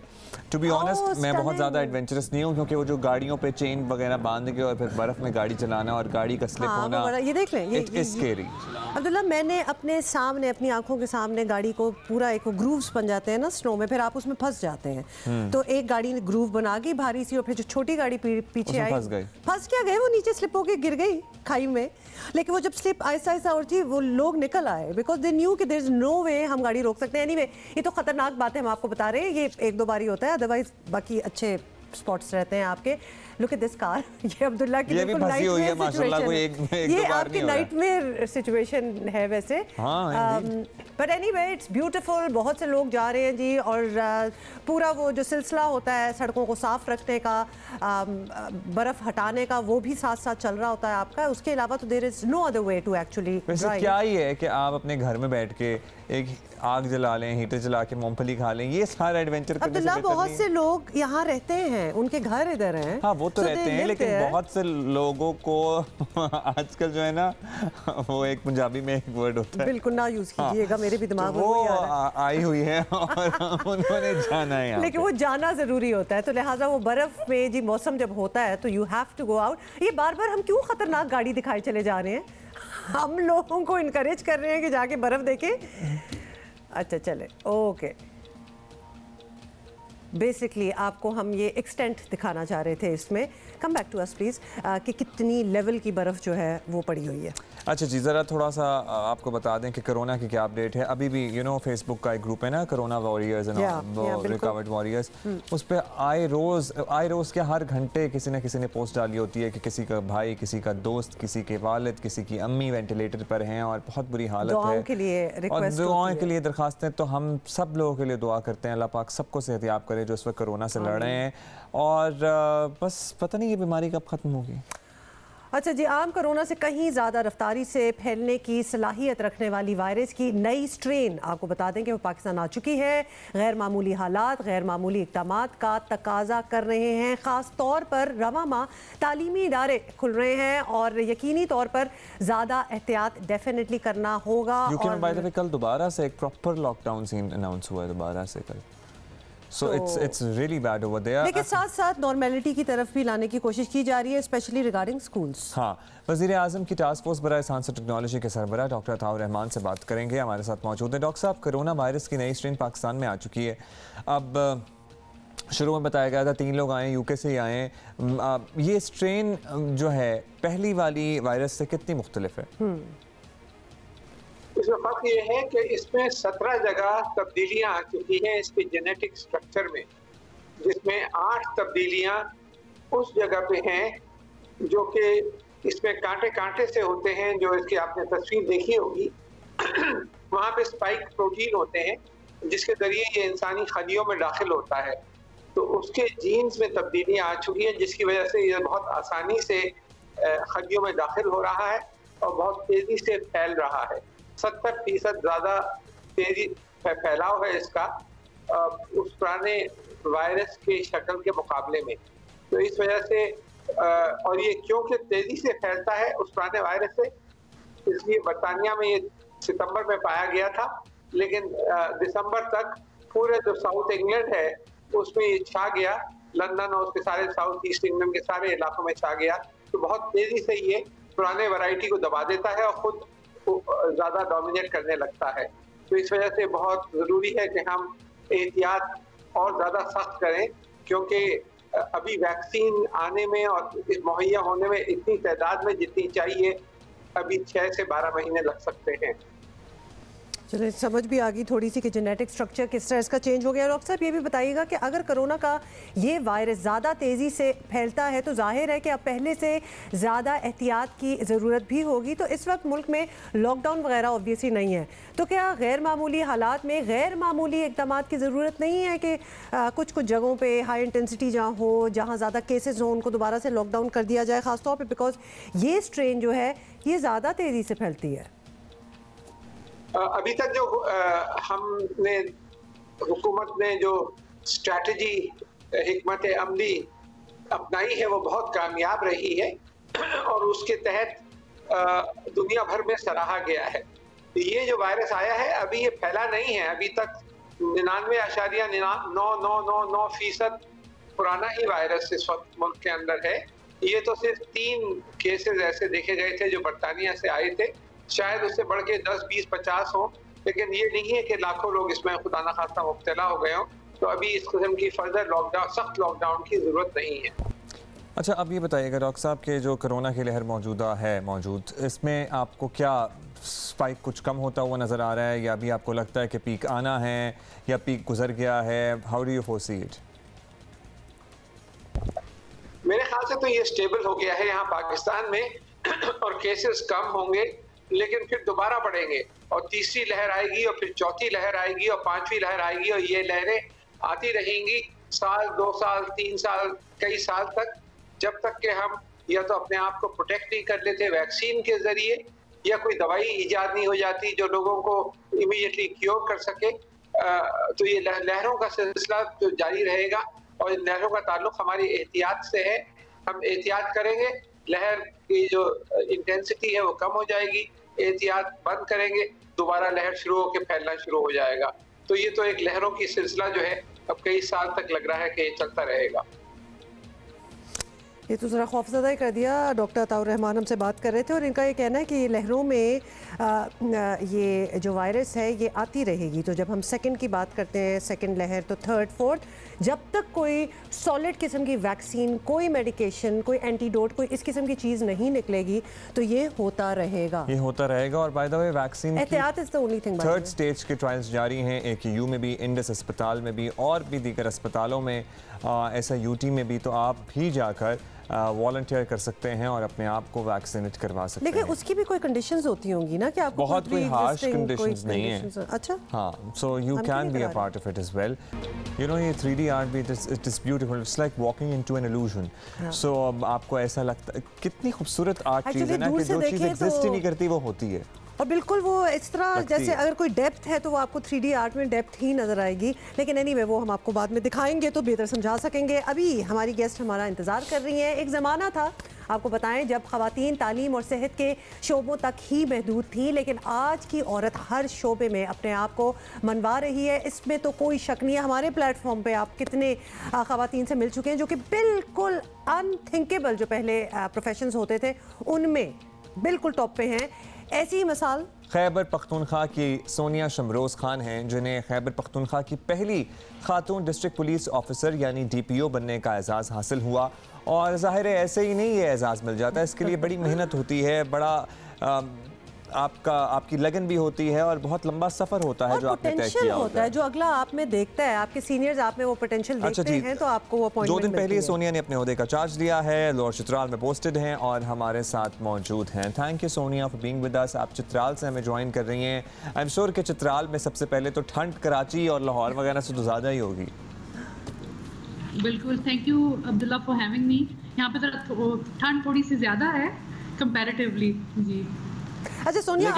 टू बी ऑनेस्ट मैं बहुत ज़्यादा एडवेंचरस नहीं हूँ, क्योंकि वो जो गाड़ियों पे चेन वगैरह बांध के और फिर बर्फ़ में गाड़ी चलाना और गाड़ी का स्लिप होना, ये देख लें, इट इज़ स्कैरी। अब्दुल्ला, मैंने अपने सामने, अपनी आंखों के सामने गाड़ी को पूरा एक ग्रूव्स बन जाते हैं ना स्नो में, फिर आप उसमें फंस जाते हैं। तो एक गाड़ी ने ग्रूव बना गई भारी सी, और फिर जो छोटी गाड़ी पीछे आई, फंस क्या गए, वो नीचे स्लिप होके गिर गई खाई में। लेकिन वो जब स्लिप आहिस्ता आहिस्ता और थी, वो लोग निकल आए बिकॉज दे न्यू कि देयर इज नो वे हम गाड़ी रोक सकते हैं। एनीवे, ये तो खतरनाक बात है, हम आपको बता रहे हैं, ये 1-2 बार ही होता है, अदरवाइज बाकी अच्छे स्पॉट्स रहते हैं आपके। लुक एट दिस कार, ये अब्दुल्ला की बिल्कुल नाइटमेयर सिचुएशन, ये आपकी नाइटमेयर सिचुएशन है वैसे। But anyway it's beautiful. बहुत से लोग जा रहे हैं जी, और पूरा वो जो सिलसिला होता है सड़कों को साफ रखने का, बर्फ हटाने का, वो भी साथ साथ चल रहा होता है आपका। उसके अलावा तो there is no other way to actually. क्या ही है कि आप अपने घर में बैठ के एक आग जला लें, हीटर जला के मूंगफली खा लें, ये सारा एडवेंचर करने से बहुत से लोग यहाँ रहते हैं, उनके घर इधर हैं। हाँ वो तो रहते हैं, लेकिन बहुत से लोगों को आजकल जो है ना, वो एक पंजाबी में एक वर्ड होता है, बिल्कुल ना यूज कीजिएगा, मेरे भी दिमाग में वो आई हुई है और उन्होंने जाना है, लेकिन वो जाना जरूरी होता है। तो लिहाजा वो बर्फ में जी मौसम जब होता है तो you have to go out. ये बार बार हम क्यों खतरनाक गाड़ी दिखाई चले जा रहे हैं? हम लोगों को इनकरेज कर रहे हैं कि जाके बर्फ देखें। अच्छा चले, ओके। बेसिकली आपको हम ये एक्सटेंट दिखाना चाह रहे थे इसमें, come back to us please, कि कितनी लेवल की बर्फ़ जो है वो पड़ी हुई है। अच्छा जी, ज़रा थोड़ा सा आपको बता दें कि कोरोना की क्या अपडेट है। अभी भी फेसबुक का एक ग्रुप है ना, corona warriors and recovered warriors, उस पर आई रोज़ के हर घंटे किसी न किसी ने पोस्ट डाली होती है कि किसी का भाई, किसी का दोस्त, किसी के वालिद, किसी की अम्मी वेंटिलेटर पर हैं और बहुत बुरी हालत है, दुआओं के लिए दरखास्तें। तो हम सब लोगों के लिए दुआ करते हैं, अल्लाह पाक सबको सेहतियाब करे जो इस वक्त कोरोना से लड़ रहे हैं, और बस पता नहीं ये बीमारी कब ख़त्म होगी। अच्छा जी, आम कोरोना से कहीं ज़्यादा रफ्तारी से फैलने की सलाहियत रखने वाली वायरस की नई स्ट्रेन आपको बता दें कि वो पाकिस्तान आ चुकी है। गैर मामूली हालात, गैर मामूली इक़दामात का तकाजा कर रहे हैं। ख़ास तौर पर रवा माह तालीमी इदारे खुल रहे हैं और यकीनी तौर पर ज़्यादा एहतियात डेफिनेटली करना होगा। कल दोबारा से एक प्रॉपर लॉकडाउन सीन अनाउंस हुआ है दोबारा से कल। So it's really bad over there. लेकिन साथ साथ नॉर्मेलिटी की तरफ भी लाने की कोशिश की जा रही है, स्पेशली रिगार्डिंग स्कूल्स। हाँ, वज़ीर आज़म की टास्क फोर्स बराए साइंस और टेक्नोलॉजी के सरबराह डॉक्टर अताउर रहमान से बात करेंगे, हमारे साथ मौजूद है। डॉक्टर साहब, कोरोना वायरस की नई स्ट्रेन पाकिस्तान में आ चुकी है। अब शुरू में बताया गया था 3 लोग आए, यूके से ही आए। ये स्ट्रेन जो है पहली वाली वायरस से कितनी मुख्तलिफ है? इसमें फर्क ये है कि इसमें 17 जगह तब्दीलियां आ चुकी हैं इसके जेनेटिक स्ट्रक्चर में, जिसमें 8 तब्दीलियां उस जगह पे हैं जो कि इसमें कांटे कांटे से होते हैं, जो इसकी आपने तस्वीर देखी होगी। वहाँ पे स्पाइक प्रोटीन होते हैं जिसके जरिए ये इंसानी खलियों में दाखिल होता है। तो उसके जीन्स में तब्दीलियां आ चुकी हैं, जिसकी वजह से ये बहुत आसानी से खलियों में दाखिल हो रहा है और बहुत तेज़ी से फैल रहा है। 70% ज़्यादा तेजी फैलाव है इसका उस पुराने वायरस के शक्ल के मुकाबले में। तो इस वजह से और ये क्योंकि तेजी से फैलता है उस पुराने वायरस से, इसलिए बरतानिया में ये सितंबर में पाया गया था, लेकिन दिसंबर तक पूरे जो साउथ इंग्लैंड है उसमें ये छा गया, लंदन और उसके सारे साउथ ईस्ट इंग्लैंड के सारे इलाकों में छा गया। तो बहुत तेजी से ये पुराने वैरायटी को दबा देता है और खुद ज़्यादा डोमिनेट करने लगता है। तो इस वजह से बहुत ज़रूरी है कि हम एहतियात और ज़्यादा सख्त करें, क्योंकि अभी वैक्सीन आने में और मुहैया होने में इतनी तादाद में जितनी चाहिए अभी 6 से 12 महीने लग सकते हैं। चलिए, समझ भी आ गई थोड़ी सी कि जेनेटिक स्ट्रक्चर किस तरह इसका चेंज हो गया। डॉक्टर साहब, ये भी बताइएगा कि अगर कोरोना का ये वायरस ज़्यादा तेज़ी से फैलता है तो जाहिर है कि अब पहले से ज़्यादा एहतियात की ज़रूरत भी होगी। तो इस वक्त मुल्क में लॉकडाउन वगैरह ऑब्वियसली नहीं है, तो क्या गैर मामूली हालात में गैर मामूली इक़दामात की ज़रूरत नहीं है कि कुछ जगहों पर हाई इंटेंसिटी जहाँ हो, जहाँ ज़्यादा केसेज हों, उनको दोबारा से लॉकडाउन कर दिया जाए, ख़ासतौर पर बिकॉज ये स्ट्रेन जो है ये ज़्यादा तेज़ी से फैलती है? अभी तक जो हमने हुकूमत ने जो स्ट्रैटेजी हिकमत अमली अपनाई है वो बहुत कामयाब रही है और उसके तहत दुनिया भर में सराहा गया है। ये जो वायरस आया है अभी ये फैला नहीं है, अभी तक 99.9999% पुराना ही वायरस इस वक्त मुल्क के अंदर है। ये तो सिर्फ 3 केसेस ऐसे देखे गए थे जो बरतानिया से आए थे, शायद उससे बढ़ के 10, 20, 50 हो, लेकिन ये नहीं है कि लाखों लोग इसमें खुदा न खास्ता मुब्तला हो गए हों। तो अभी इस किस्म की फर्दर लॉकडाउन, सख्त लॉकडाउन की ज़रूरत नहीं है। अच्छा, अब ये बताइएगा डॉक्टर साहब के जो कोरोना की लहर मौजूद, इसमें आपको क्या स्पाइक कुछ कम होता हुआ नज़र आ रहा है, या अभी आपको लगता है कि पीक आना है या पीक गुजर गया है? How do you foresee it? मेरे ख्याल से तो ये स्टेबल हो गया है यहाँ पाकिस्तान में और केसेस कम होंगे, लेकिन फिर दोबारा बढ़ेंगे और तीसरी लहर आएगी और फिर चौथी लहर आएगी और 5वीं लहर आएगी और ये लहरें आती रहेंगी साल, 2 साल, 3 साल, कई साल तक, जब तक कि हम या तो अपने आप को प्रोटेक्ट नहीं कर लेते वैक्सीन के जरिए या कोई दवाई ईजाद नहीं हो जाती जो लोगों को इमीडिएटली क्योर कर सके, तो ये लहरों का सिलसिला जो जारी रहेगा। और इन लहरों का ताल्लुक हमारी एहतियात से है। हम एहतियात करेंगे, लहर की जो इंटेंसिटी है वो कम हो जाएगी। एहतियात बंद करेंगे, दोबारा लहर शुरू होकर फैलना शुरू हो जाएगा। तो ये तो एक लहरों की सिलसिला जो है अब कई साल तक लग रहा है कि ये चलता रहेगा। ये तो ज़रा खौफज़दा ही कर दिया। डॉक्टर अताउर रहमान हमसे बात कर रहे थे और इनका ये कहना है कि लहरों में ये जो वायरस है ये आती रहेगी। तो जब हम सेकंड की बात करते हैं, सेकंड लहर, तो थर्ड, फोर्थ, जब तक कोई सॉलिड किस्म की वैक्सीन, कोई मेडिकेशन, कोई एंटीडोट, कोई इस किस्म की चीज़ नहीं निकलेगी तो ये होता रहेगा, ये होता रहेगा। और बाय द वे वैक्सीन एहतियात is the only thing. Third stage के ट्रायल्स जारी हैं, AKU में भी, इंडस अस्पताल में भी और भी दीगर अस्पतालों में, SIUT में भी। तो आप भी जाकर वॉलंटियर कर सकते हैं और अपने आप को वैक्सीनेट करवा सकते हैं। लेकिन उसकी भी कोई कंडीशंस होती होंगी ना कि आपको बहुत कोई हार्श कंडीशंस नहीं है। अच्छा, हाँ, so you can be a part of it as well. You know, ये 3D आर्ट भी it is beautiful, it's like walking into an illusion. So आपको ऐसा लगता है कितनी खूबसूरत आर्ट चीज़ है ना कि जो चीज़ एग्जिस्ट ही नहीं करती वो होती है। और बिल्कुल वो इस तरह जैसे अगर कोई डेप्थ है तो वो आपको 3D आर्ट में डेप्थ ही नज़र आएगी। लेकिन एनीवे वो हम आपको बाद में दिखाएंगे तो बेहतर समझा सकेंगे। अभी हमारी गेस्ट हमारा इंतज़ार कर रही हैं। एक ज़माना था, आपको बताएं, जब ख़वातीन तालीम और सेहत के शोबों तक ही महदूद थी, लेकिन आज की औरत हर शोबे में अपने आप को मनवा रही है। इसमें तो कोई शक नहीं है। हमारे प्लेटफॉर्म पे आप कितने ख़वातीन से मिल चुके हैं जो कि बिल्कुल अनथिंकेबल जो पहले प्रोफेशंस होते थे उनमें बिल्कुल टॉप पे हैं। ऐसी ही मिसाल खैबर पख्तूनख्वा की सोनिया शमरोज़ खान हैं, जिन्हें खैबर पख्तूनख्वा की पहली खातून डिस्ट्रिक्ट पुलिस ऑफिसर यानी DPO बनने का एजाज़ हासिल हुआ। और ज़ाहिर है ऐसे ही नहीं ये एजाज़ मिल जाता है, इसके लिए बड़ी मेहनत होती है, बड़ा आपकी लगन भी होती है और बहुत लंबा सफ़र होता है जो आपने तय किया होता है। जो अगला आप में देखता है, आपके सीनियर्स आप में वो पोटेंशियल देखते हैं तो आपको वो अपॉइंटमेंट 2 दिन पहले सोनिया ने अपने ओहदे का चार्ज लिया है, लोअर चित्राल में पोस्टेड हैं और हमारे साथ मौजूद हैं। Thank you Sonia for being with us. आप चित्राल से हमें ज्वाइन कर रही हैं। आई एम श्योर कि चित्राल में सबसे पहले तो ठंड कराची और लाहौर वगैरह से तो ज़्यादा ही होगी। बिल्कुल, thank you Abdullah for having me. यहाँ पे ठंड थोड़ी सी ज़्यादा है कंपैरेटिवली। जी, अच्छा सोनिया,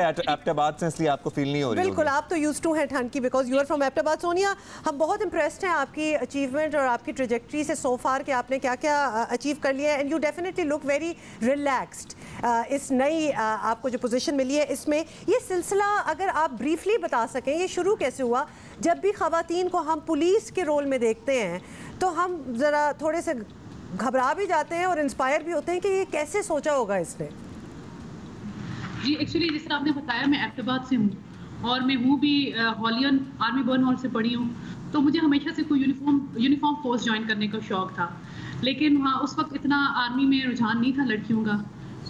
एबटाबाद से इसलिए आपको फील नहीं हो रही? बिल्कुल, आप तो यूज्ड टू हैं ठंड की, because you are from Abbottabad. Sonia, हम बहुत इंप्रेस्ड हैं आपकी अचीवमेंट और आपकी ट्रेजेक्ट्री से सो फार कि आपने क्या क्या अचीव कर लिया है। And you definitely look very relaxed इस नई आपको जो पोजीशन मिली है इसमें। ये सिलसिला अगर आप ब्रीफली बता सकें, ये शुरू कैसे हुआ? जब भी ख़वातीन को हम पुलिस के रोल में देखते हैं तो हम ज़रा थोड़े से घबरा भी जाते हैं और इंस्पायर भी होते हैं कि ये कैसे सोचा होगा इसने। जी, एक्चुअली जिस तरह आपने बताया, मैं एबटाबाद से हूँ और मैं हूँ भी हॉलियन आर्मी बर्न हॉल से पढ़ी हूँ। तो मुझे हमेशा से कोई यूनिफॉर्म फोर्स ज्वाइन करने का शौक़ था, लेकिन वहाँ उस वक्त इतना आर्मी में रुझान नहीं था लड़कियों का।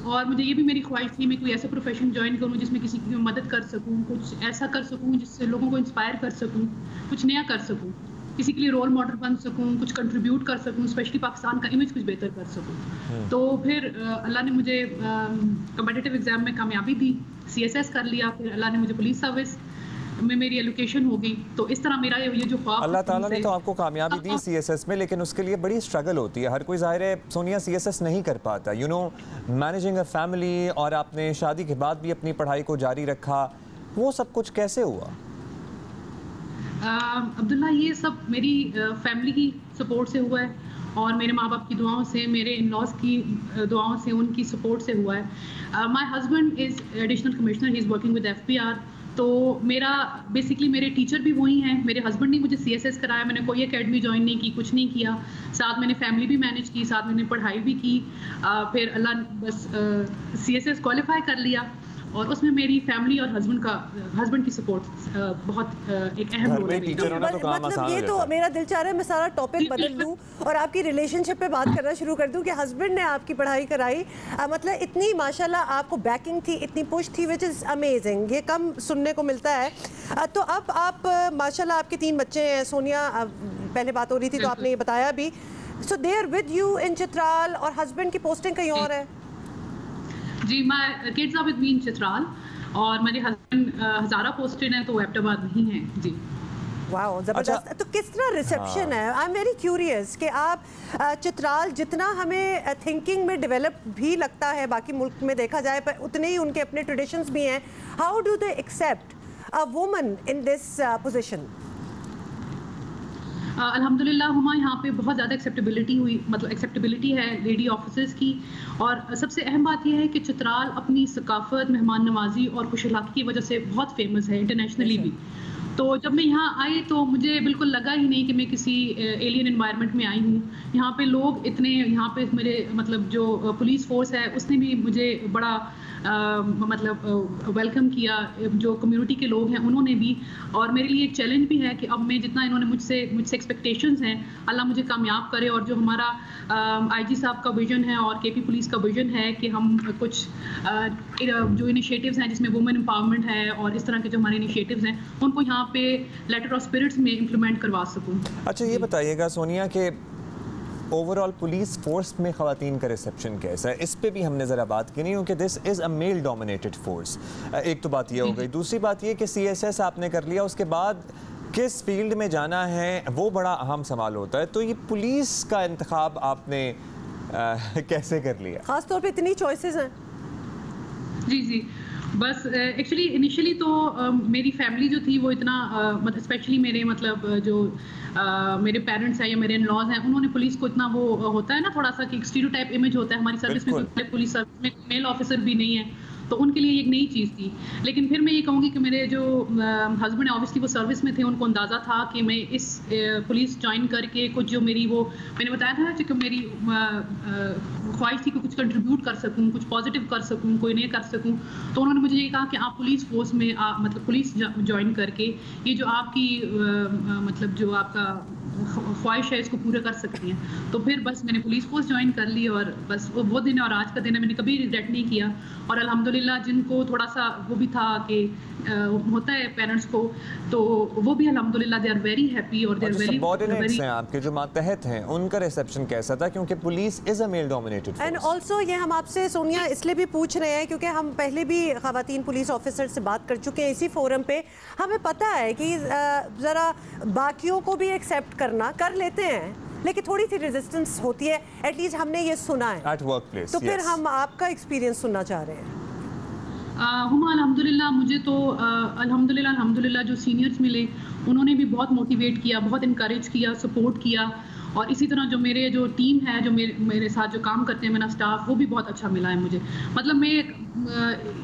और मुझे ये भी मेरी ख्वाहिश थी मैं कोई ऐसा प्रोफेशन ज्वाइन करूँ जिसमें किसी की मदद कर सकूँ, कुछ ऐसा कर सकूँ जिससे लोगों को इंस्पायर कर सकूँ, कुछ नया कर सकूँ, किसी के लिए रोल मॉडल बन सकूँ, कुछ कंट्रीब्यूट कर सकूँ, स्पेशली पाकिस्तान का इमेज कुछ बेहतर कर सकूँ। तो फिर अल्लाह ने मुझे कम्पिटिटिव एग्जाम में कामयाबी दी, CSS कर लिया, फिर अल्लाह ने मुझे पुलिस सर्विस में मेरी एलोकेशन हो गई। तो इस तरह मेरा ये जो ख्वाब, अल्लाह ताला ने तो आपको कामयाबी दी CSS में, लेकिन उसके लिए बड़ी स्ट्रगल होती है। हर कोई ज़ाहिर है सोनिया CSS नहीं कर पाता, you know, managing a family, और आपने शादी के बाद भी अपनी पढ़ाई को जारी रखा, वो सब कुछ कैसे हुआ? अब्दुल्ला, ये सब मेरी फैमिली की सपोर्ट से हुआ है और मेरे माँ बाप की दुआओं से, मेरे इन लॉज की दुआओं से, उनकी सपोर्ट से हुआ है। My husband is additional commissioner, he is working with FPR। तो मेरा बेसिकली मेरे टीचर भी वही हैं। मेरे हस्बैंड ने मुझे CSS कराया, मैंने कोई एकेडमी ज्वाइन नहीं की, कुछ नहीं किया। साथ मैंने फैमिली भी मैनेज की, साथ मैंने पढ़ाई भी की। फिर अल्लाह बस CSS क्वालिफाई कर लिया और उसमें मेरी फैमिली और हस्बैंड की सपोर्ट बहुत एक अहम रोल है। मतलब ये तो मेरा दिल चाह रहा है मैं सारा टॉपिक बदल दूं और आपकी रिलेशनशिप पे बात करना शुरू कर दूं कि हस्बैंड ने आपकी पढ़ाई कराई, मतलब इतनी माशाल्लाह आपको बैकिंग थी, इतनी पुश थी, विच इज़ अमेजिंग। ये कम सुनने को मिलता है। तो अब आप माशाल्लाह आपके 3 बच्चे हैं। सोनिया, पहले बात हो रही थी तो आपने ये बताया भी, so they are with you in Chitral और हस्बैंड की पोस्टिंग कहीं और है? जी, my kids are with me in Chitral और मेरे हस्बैंड हज़ारा पोस्टेड हैं तो वो एबटाबाद नहीं हैं। जी, वाओ जबरदस्त। तो किस तरह रिसेप्शन है? आई एम वेरी क्यूरियस कि आप चित्राल जितना हमें थिंकिंग में डेवलप भी लगता है बाकी मुल्क में देखा जाए, पर उतने ही उनके अपने ट्रेडिशंस भी हैं। How do they accept a woman in this position? अल्हम्दुलिल्लाह हमारे यहाँ पे बहुत ज़्यादा एक्सेप्टेबिलिटी हुई, मतलब एक्सेप्टेबिलिटी है लेडी ऑफिसर्स की। और सबसे अहम बात यह है कि चित्राल अपनी सकाफत, मेहमान नवाजी और खुश अखलाक़ी की वजह से बहुत फेमस है इंटरनेशनली भी। तो जब मैं यहाँ आई तो मुझे बिल्कुल लगा ही नहीं कि मैं किसी एलियन एनवायरनमेंट में आई हूँ। यहाँ पे लोग इतने, यहाँ पे मेरे मतलब जो पुलिस फोर्स है उसने भी मुझे बड़ा मतलब वेलकम किया, जो कम्युनिटी के लोग हैं उन्होंने भी। और मेरे लिए एक चैलेंज भी है कि अब मैं जितना इन्होंने मुझसे एक्सपेक्टेशंस हैं, अल्लाह मुझे कामयाब करे। और जो हमारा आईजी साहब का विजन है और केपी पुलिस का विजन है कि हम कुछ जो इनिशिएटिव्स हैं जिसमें वुमेन एम्पावरमेंट है और इस तरह के जो हमारे इनिशिएटिव्स हैं उनको यहाँ पे लेटर ऑफ स्पिरिट्स में इम्प्लीमेंट करवा सकूँ। अच्छा ये बताइएगा सोनिया कि ओवरऑल पुलिस फोर्स में ख़वातीन का रिसेप्शन कैसा है? इस पे भी हमने ज़रा बात की नहीं, क्योंकि this is a male dominated force. एक तो बात ये हो गई। दूसरी बात ये कि CSS आपने कर लिया, उसके बाद किस फील्ड में जाना है वो बड़ा अहम सवाल होता है। तो ये पुलिस का इंतखाब आपने कैसे कर लिया? ख़ास तौर पे इतनी चॉइसेस हैं। जी बस एक्चुअली इनिशियली तो मेरी फैमिली जो थी वो इतना मतलब स्पेशली मेरे मतलब जो मेरे पेरेंट्स हैं या मेरे इन-लॉज हैं, उन्होंने पुलिस को इतना वो होता है ना थोड़ा सा कि स्टीरियोटाइप इमेज होता है हमारी सर्विस में, पुलिस सर्विस में मेल ऑफिसर भी नहीं है, तो उनके लिए एक नई चीज़ थी। लेकिन फिर मैं ये कहूँगी कि मेरे जो हस्बैंड है ऑब्वियसली वो सर्विस में थे, उनको अंदाज़ा था कि मैं इस पुलिस ज्वाइन करके कुछ जो मेरी वो मैंने बताया था कि मेरी ख्वाहिश थी कि कुछ कंट्रीब्यूट कर सकूँ, कुछ पॉजिटिव कर सकूँ, कोई नया कर सकूँ। तो उन्होंने मुझे ये कहा कि आप पुलिस फोर्स में मतलब पुलिस ज्वाइन करके ये जो आपकी मतलब जो आपका ख्वाहिश है इसको पूरा कर सकती हैं। तो फिर बस मैंने पुलिस फोर्स ज्वाइन कर ली और बस वो दिन और आज का दिन है, मैंने कभी रिग्रेट नहीं किया। और अल्हम्दुलिल्लाह जिनको थोड़ा सा वो भी था कि होता है पेरेंट्स को, तो वो भी अल्हम्दुलिल्लाह दे आर वेरी हैप्पी और दे आर वेरी सबऑर्डिनेट्स हैं आपके जो मातहत हैं, उनका रिसेप्शन कैसा था? क्योंकि police is a male dominated force. And also ये हम आपसे सोनिया इसलिए भी पूछ रहे हैं क्योंकि हम पहले भी ख़वातीन पुलिस ऑफिसर से बात कर चुके हैं इसी फोरम पे। हमें पता है कि ज़रा बाकियों को भी एक्सेप्ट करना कर लेते हैं, लेकिन थोड़ी सी रेजिस्टेंस होती है, एटलीस्ट हमने ये सुना है एट वर्क प्लेस। तो फिर हम आपका एक्सपीरियंस सुनना चाह रहे हैं। हुमा अल्हम्दुलिल्लाह मुझे तो अल्हम्दुलिल्लाह जो सीनियर्स मिले उन्होंने भी बहुत मोटिवेट किया, बहुत इनकरेज किया, सपोर्ट किया। और इसी तरह जो मेरे जो टीम है, जो मेरे साथ जो काम करते हैं मेरा स्टाफ, वो भी बहुत अच्छा मिला है मुझे। मतलब मैं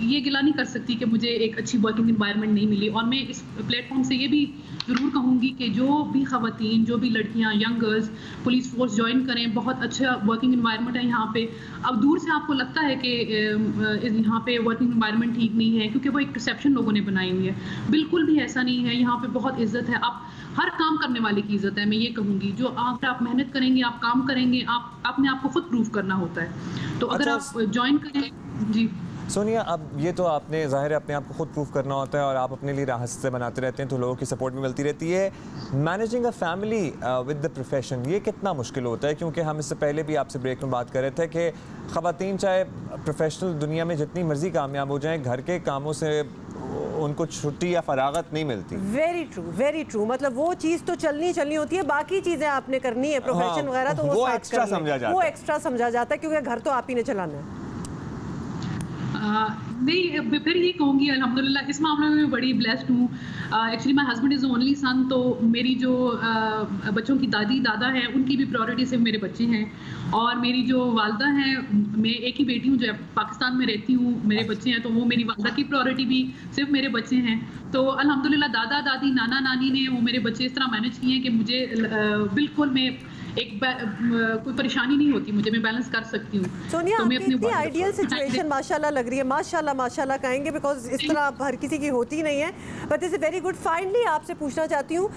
ये गिला नहीं कर सकती कि मुझे एक अच्छी वर्किंग एनवायरनमेंट नहीं मिली। और मैं इस प्लेटफॉर्म से ये भी ज़रूर कहूँगी कि जो भी ख़वातीन, जो भी लड़कियाँ, young girls police force join करें, बहुत अच्छा वर्किंग एनवायरनमेंट है यहाँ पे। अब दूर से आपको लगता है कि यहाँ पे वर्किंग एनवायरनमेंट ठीक नहीं है क्योंकि वो एक परसेप्शन लोगों ने बनाई हुई है, बिल्कुल भी ऐसा नहीं है। यहाँ पे बहुत इज्जत है, आप हर काम करने वाले की इज्जत है। मैं ये कहूँगी जो आप मेहनत करेंगे, आप काम करेंगे, आप अपने आप को खुद प्रूव करना होता है। तो अगर आप ज्वाइन करें। जी सोनिया, अब ये तो आपने ज़ाहिर है अपने आप को खुद प्रूफ करना होता है और आप अपने लिए रास्ते बनाते रहते हैं तो लोगों की सपोर्ट भी मिलती रहती है। Managing a family with the profession, ये कितना मुश्किल होता है? क्योंकि हम इससे पहले भी आपसे ब्रेक में बात कर रहे थे कि ख़वातीन चाहे प्रोफेशनल दुनिया में जितनी मर्जी कामयाब हो जाएं, घर के कामों से उनको छुट्टी या फरागत नहीं मिलती। Very true, very true. मतलब वो चीज़ तो चलनी होती है, बाकी चीज़ें आपने करनी है, प्रोफेशन वगैरह तो वो एक्स्ट्रा समझा जाता है, वो एक्स्ट्रा समझा जाता है क्योंकि घर तो आप ही ने चलाना है। नहीं, फिर ये कहूँगी अल्हम्दुलिल्लाह इस मामले में मैं बड़ी ब्लेस्ड हूँ। Actually my husband is only son, तो मेरी जो बच्चों की दादी दादा हैं उनकी भी प्रायोरिटी सिर्फ मेरे बच्चे हैं। और मेरी जो वालदा हैं, मैं एक ही बेटी हूँ जो पाकिस्तान में रहती हूँ, मेरे बच्चे हैं, तो वो मेरी वालदा की प्रायोरिटी भी सिर्फ मेरे बच्चे हैं। तो अल्हम्दुलिल्लाह दादा दादी नाना नानी ने वो मेरे बच्चे इस तरह मैनेज किए हैं कि मुझे बिल्कुल मैं कोई परेशानी नहीं होती मुझे, मैं बैलेंस कर सकती हूँ। सोनिया, तो इतनी आइडियल सिचुएशन माशाल्लाह लग रही है, माशाल्लाह माशाल्लाह कहेंगे बिकॉज इस तरह हर किसी की होती नहीं है, but this is very good. Finally आपसे पूछना चाहती हूँ,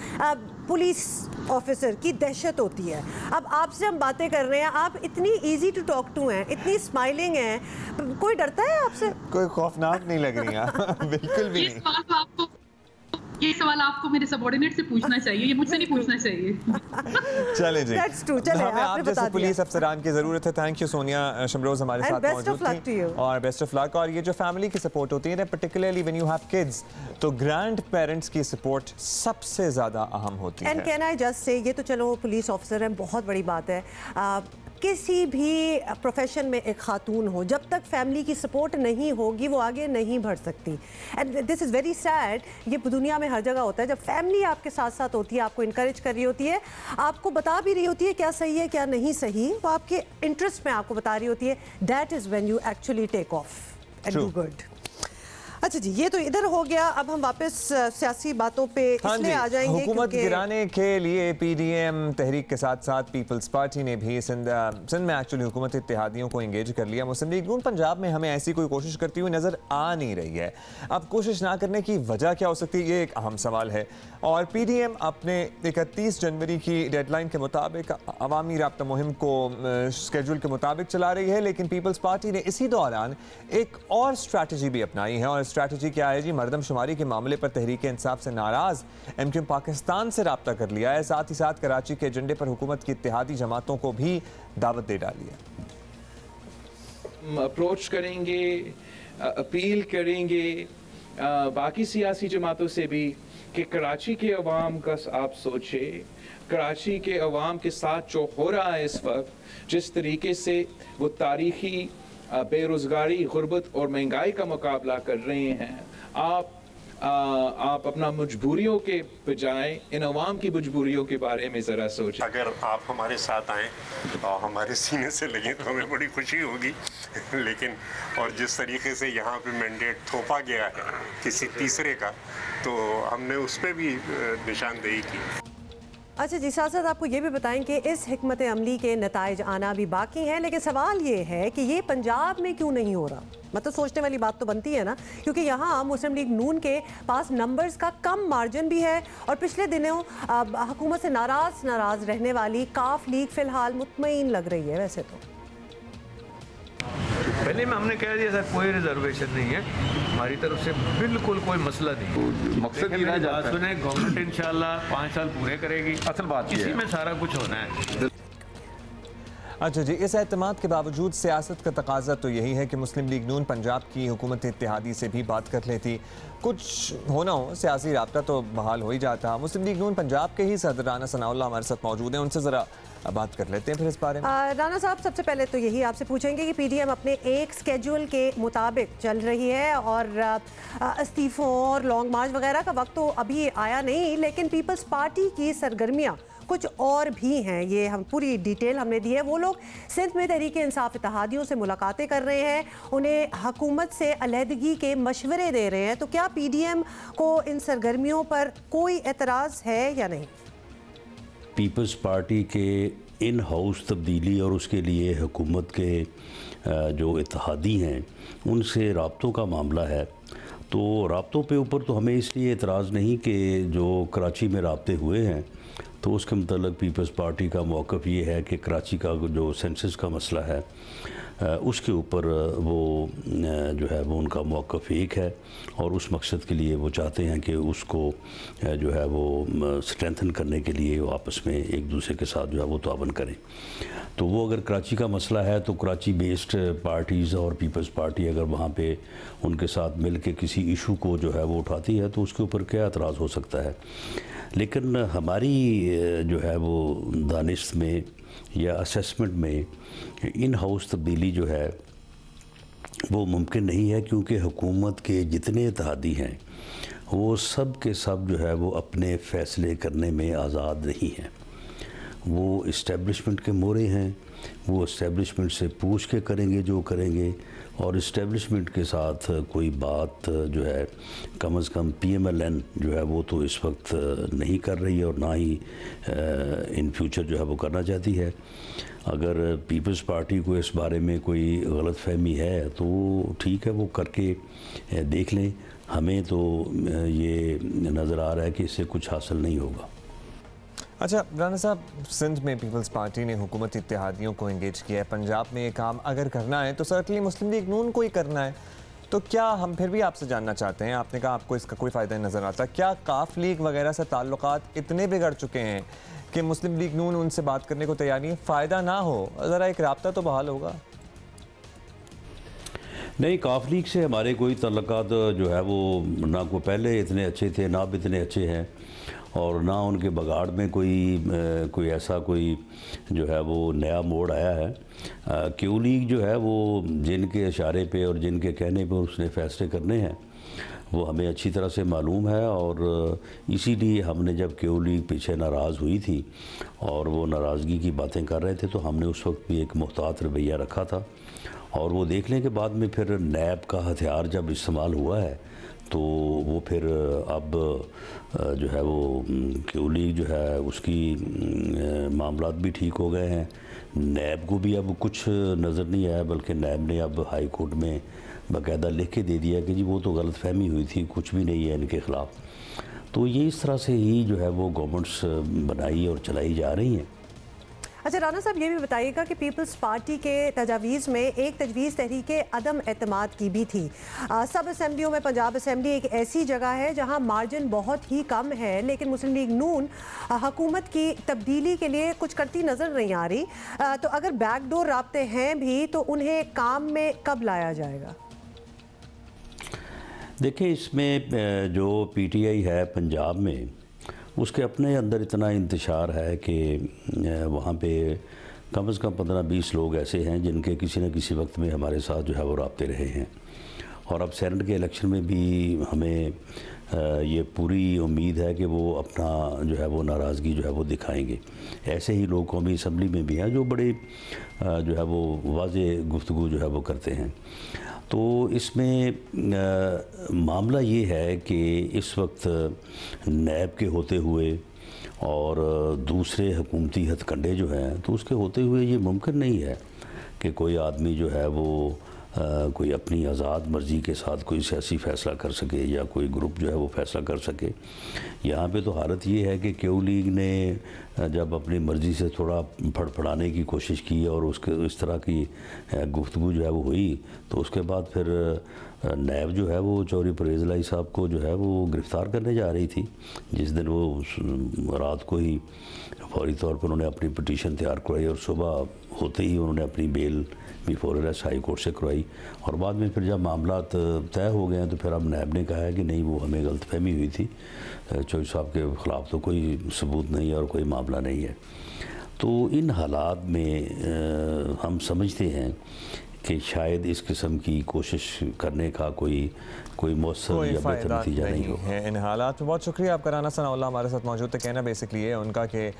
पुलिस ऑफिसर की दहशत होती है। अब आपसे हम बातें कर रहे हैं, आप इतनी इजी टू टॉक टू हैं, इतनी स्माइलिंग हैं, कोई डरता है आपसे? कोई खौफनाक नहीं लग रही हैं बिल्कुल भी नहीं। ये सवाल आपको मेरे सबऑर्डिनेट से पूछना चाहिए, ये मुझसे नहीं पूछना चाहिए। चले जी, हमें आप जैसे पुलिस अफसरान की जरूरत है। थैंक यू सोनिया शमरोज हमारे साथ मौजूद थी, और बेस्ट ऑफ लक। और ये जो फैमिली की सपोर्ट होती है, particularly when you have kids, तो ग्रैंड पेरेंट्स की सपोर्ट सबसे ज्यादा अहम होती है। And can I just say, ये तो चलो पुलिस ऑफिसर है, बहुत बड़ी बात है, किसी भी प्रोफेशन में एक खातून हो, जब तक फैमिली की सपोर्ट नहीं होगी वो आगे नहीं बढ़ सकती। And this is very sad, ये दुनिया में हर जगह होता है। जब फैमिली आपके साथ साथ होती है, आपको इनकरेज कर रही होती है, आपको बता भी रही होती है क्या सही है क्या नहीं सही, वो आपके इंटरेस्ट में आपको बता रही होती है, that is when you actually take off and do good. अच्छा जी, ये तो इधर हो गया। अब हम वापस सियासी बातों पे इसलिए आ जाएंगे हुकूमत गिराने के लिए पीडीएम तहरीक के साथ साथ पीपल्स पार्टी ने भी सिंध में एक्चुअली हुकूमत इत्तेहादियों को इंगेज कर लिया। मुस्लिम लीग नून पंजाब में हमें ऐसी कोई कोशिश करती हुई नजर आ नहीं रही है। अब कोशिश ना करने की वजह क्या हो सकती है, ये एक अहम सवाल है। और पीडीएम अपने 31 जनवरी की डेडलाइन के मुताबिक अवामी राब्ता मुहिम को स्केड्यूल के मुताबिक चला रही है, लेकिन पीपल्स पार्टी ने इसी दौरान एक और स्ट्रैटेजी भी अपनाई है। और स्ट्रैटेजी क्या है जी, मरदमशुमारी के मामले पर तहरीक इंसाफ से नाराज एमक्यूएम पाकिस्तान से राब्ता कर लिया है। साथ ही साथ कराची के एजेंडे पर हुकूमत की इत्तेहादी जमातों को भी दावत दे डाली है। अप्रोच करेंगे, अपील करेंगे बाकी सियासी जमातों से भी कि कराची के अवाम का आप सोचे, कराची के अवाम के साथ जो हो रहा है इस वक्त, जिस तरीके से वो तारीखी बेरोज़गारी, गुर्बत और महंगाई का मुकाबला कर रहे हैं, आप अपना मजबूरियों के बजाय इन अवाम की मजबूरियों के बारे में ज़रा सोचें। अगर आप हमारे साथ आएँ और हमारे सीने से लगे तो हमें बड़ी खुशी होगी। लेकिन और जिस तरीके से यहाँ पे मैंडेट थोपा गया है किसी तीसरे का, तो हमने उस पर भी निशानदेही की। अच्छा जी, साथ साथ आपको ये भी बताएं कि इस हिकमत अमली के नताइज आना भी बाकी हैं, लेकिन सवाल ये है कि ये पंजाब में क्यों नहीं हो रहा। मतलब सोचने वाली बात तो बनती है ना, क्योंकि यहाँ मुस्लिम लीग नून के पास नंबर्स का कम मार्जिन भी है, और पिछले दिनों हुकूमत से नाराज रहने वाली काफ लीग फिलहाल मुतमईन लग रही है। वैसे तो पहले में हमने कह दिया सर, कोई रिजर्वेशन नहीं है हमारी तरफ से, बिल्कुल कोई मसला नहीं। मकसद ये रहा जाता है, सुने गवर्नमेंट इंशाल्लाह 5 साल पूरे करेगी, असल बात इसी में सारा कुछ होना है। अच्छा जी, इस एतमाद के बावजूद सियासत का तकाजा तो यही है कि मुस्लिम लीग नून पंजाब की हुकूमत इत्तेहादी से भी बात कर लेती। कुछ होना हो, सियासी राब्ता तो बहाल हो ही जाता। मुस्लिम लीग नून पंजाब के ही सदर राना सनाउल्लाह हमारे साथ मौजूद हैं, उनसे ज़रा बात कर लेते हैं फिर इस बारे में। राना साहब, सबसे पहले तो यही आपसे पूछेंगे कि पीडीएम अपने एक स्केड्यूल के मुताबिक चल रही है, और इस्तीफों और लॉन्ग मार्च वगैरह का वक्त तो अभी आया नहीं, लेकिन पीपल्स पार्टी की सरगर्मियाँ कुछ और भी हैं। ये हम पूरी डिटेल हमने दी है। वो लोग सिंध में तहरीक इंसाफ इत्तेहादियों से मुलाकातें कर रहे हैं, उन्हें हुकूमत से अलहदगी के मशवरे दे रहे हैं। तो क्या पीडीएम को इन सरगर्मियों पर कोई एतराज़ है या नहीं? पीपल्स पार्टी के इन हाउस तब्दीली और उसके लिए हुकूमत के जो इत्तेहादी हैं उनसे राब्तों का मामला है, तो राब्तों पे ऊपर तो हमें इसलिए एतराज़ नहीं कि जो कराची में राब्ते हुए हैं तो उसके मतलब पीपल्स पार्टी का मौक़िफ़ ये है कि कराची का जो सेंसस का मसला है उसके ऊपर वो जो है वो उनका मौक़िफ़ एक है, और उस मकसद के लिए वो चाहते हैं कि उसको जो है वो स्ट्रेंथन करने के लिए वो आपस में एक दूसरे के साथ जो है वो तावन करें। तो वो अगर कराची का मसला है तो कराची बेस्ड पार्टीज़ और पीपल्स पार्टी अगर वहाँ पे उनके साथ मिल के किसी इशू को जो है वो उठाती है तो उसके ऊपर क्या एतराज़ हो सकता है। लेकिन हमारी जो है वो दानिश में या असेसमेंट में इन हाउस तब्दीली जो है वो मुमकिन नहीं है, क्योंकि हुकूमत के जितने इत्तेहादी हैं वो सब के सब जो है वो अपने फ़ैसले करने में आज़ाद नहीं हैं। वो इस्टेब्लिशमेंट के मोरे हैं, वो इस्टेब्लिशमेंट से पूछ के करेंगे जो करेंगे, और इस्टेब्लिशमेंट के साथ कोई बात जो है कम से कम PMLN जो है वो तो इस वक्त नहीं कर रही है, और ना ही इन फ्यूचर जो है वो करना चाहती है। अगर पीपल्स पार्टी को इस बारे में कोई गलत फहमी है तो ठीक है, वो करके देख लें। हमें तो ये नज़र आ रहा है कि इससे कुछ हासिल नहीं होगा। अच्छा राना साहब, सिंध में पीपल्स पार्टी ने हुकूमत इत्तेहादियों को इंगेज किया है। पंजाब में ये काम अगर करना है तो सर्टनली मुस्लिम लीग नून को ही करना है। तो क्या हम फिर भी आपसे जानना चाहते हैं, आपने कहा आपको इसका कोई फ़ायदा नज़र आता, क्या काफ लीग वगैरह से ताल्लुकात इतने बिगड़ चुके हैं कि मुस्लिम लीग नून उनसे बात करने को तैयार नहीं है? फ़ायदा ना हो, ज़रा एक राब्ता तो बहाल होगा। नहीं, काफ लीग से हमारे कोई ताल्लुकात जो है वो ना को पहले इतने अच्छे थे, ना अब इतने अच्छे हैं, और ना उनके बगाड़ में कोई ऐसा कोई जो है वो नया मोड़ आया है। क्यू लीग जो है वो जिनके इशारे पे और जिनके कहने पे उसने फैसले करने हैं वो हमें अच्छी तरह से मालूम है, और इसीलिए हमने जब क्यू लीग पीछे नाराज़ हुई थी और वो नाराज़गी की बातें कर रहे थे तो हमने उस वक्त भी एक मुहतात रवैया रखा था, और वो देखने के बाद में फिर नैब का हथियार जब इस्तेमाल हुआ है तो वो फिर अब जो है वो क्यू लीग जो है उसकी मामलात भी ठीक हो गए हैं। नैब को भी अब कुछ नज़र नहीं आया, बल्कि नैब ने अब हाई कोर्ट में बाकायदा लिख के दे दिया कि जी वो तो गलतफहमी हुई थी, कुछ भी नहीं है इनके ख़िलाफ़। तो ये इस तरह से ही जो है वो गवर्नमेंट्स बनाई और चलाई जा रही हैं। अच्छा राना साहब, ये भी बताइएगा कि पीपल्स पार्टी के तजावीज़ में एक तजवीज़ तहरीक अदम एतमाद की भी थी। सब असम्बलियों में पंजाब असम्बली एक ऐसी जगह है जहां मार्जिन बहुत ही कम है, लेकिन मुस्लिम लीग नून हुकूमत की तब्दीली के लिए कुछ करती नज़र नहीं आ रही। तो अगर बैकडोर राब्ते हैं भी तो उन्हें काम में कब लाया जाएगा? देखिए, इसमें जो PTI है पंजाब में उसके अपने अंदर इतना इंतशार है कि वहाँ पे कम से कम 15-20 लोग ऐसे हैं जिनके किसी न किसी वक्त में हमारे साथ जो है वो राब्ते रहे हैं, और अब सेनेट के इलेक्शन में भी हमें ये पूरी उम्मीद है कि वो अपना जो है वो नाराज़गी जो है वो दिखाएंगे। ऐसे ही लोग कौमी असम्बली में भी हैं जो बड़े जो है वो वाज़ेह गुफ्तगू जो है वो करते हैं। तो इसमें मामला ये है कि इस वक्त नैब के होते हुए और दूसरे हुकूमती हथकंडे जो हैं तो उसके होते हुए ये मुमकिन नहीं है कि कोई आदमी जो है वो कोई अपनी आज़ाद मर्ज़ी के साथ कोई सियासी फ़ैसला कर सके या कोई ग्रुप जो है वो फ़ैसला कर सके। यहाँ पे तो हालत ये है कि क्यू लीग ने जब अपनी मर्ज़ी से थोड़ा फड़फड़ाने की कोशिश की और उसके इस तरह की गुफ्तगू जो है वो हुई, तो उसके बाद फिर नैब जो है वो चौधरी परवेज़ इलाही साहब को जो है वो गिरफ़्तार करने जा रही थी। जिस दिन वो रात को ही फौरी तौर पर उन्होंने अपनी पटिशन तैयार करवाई और सुबह होते ही उन्होंने अपनी bail before arrest high court से करवाई, और बाद में फिर जब मामला तय हो गए हैं तो फिर अब नैब ने कहा है कि नहीं, वो हमें गलतफहमी हुई थी, चौधरी साहब के ख़िलाफ़ तो कोई सबूत नहीं है और कोई मामला नहीं है। तो इन हालात में हम समझते हैं कि शायद इस किस्म की कोशिश करने का कोई मौसम या बेहतर नतीजा नहीं है इन हालात में। बहुत शुक्रिया आपका राना सनाउल्लाह हमारे साथ मौजूद थे। कहना बेसिकली ये उनका कि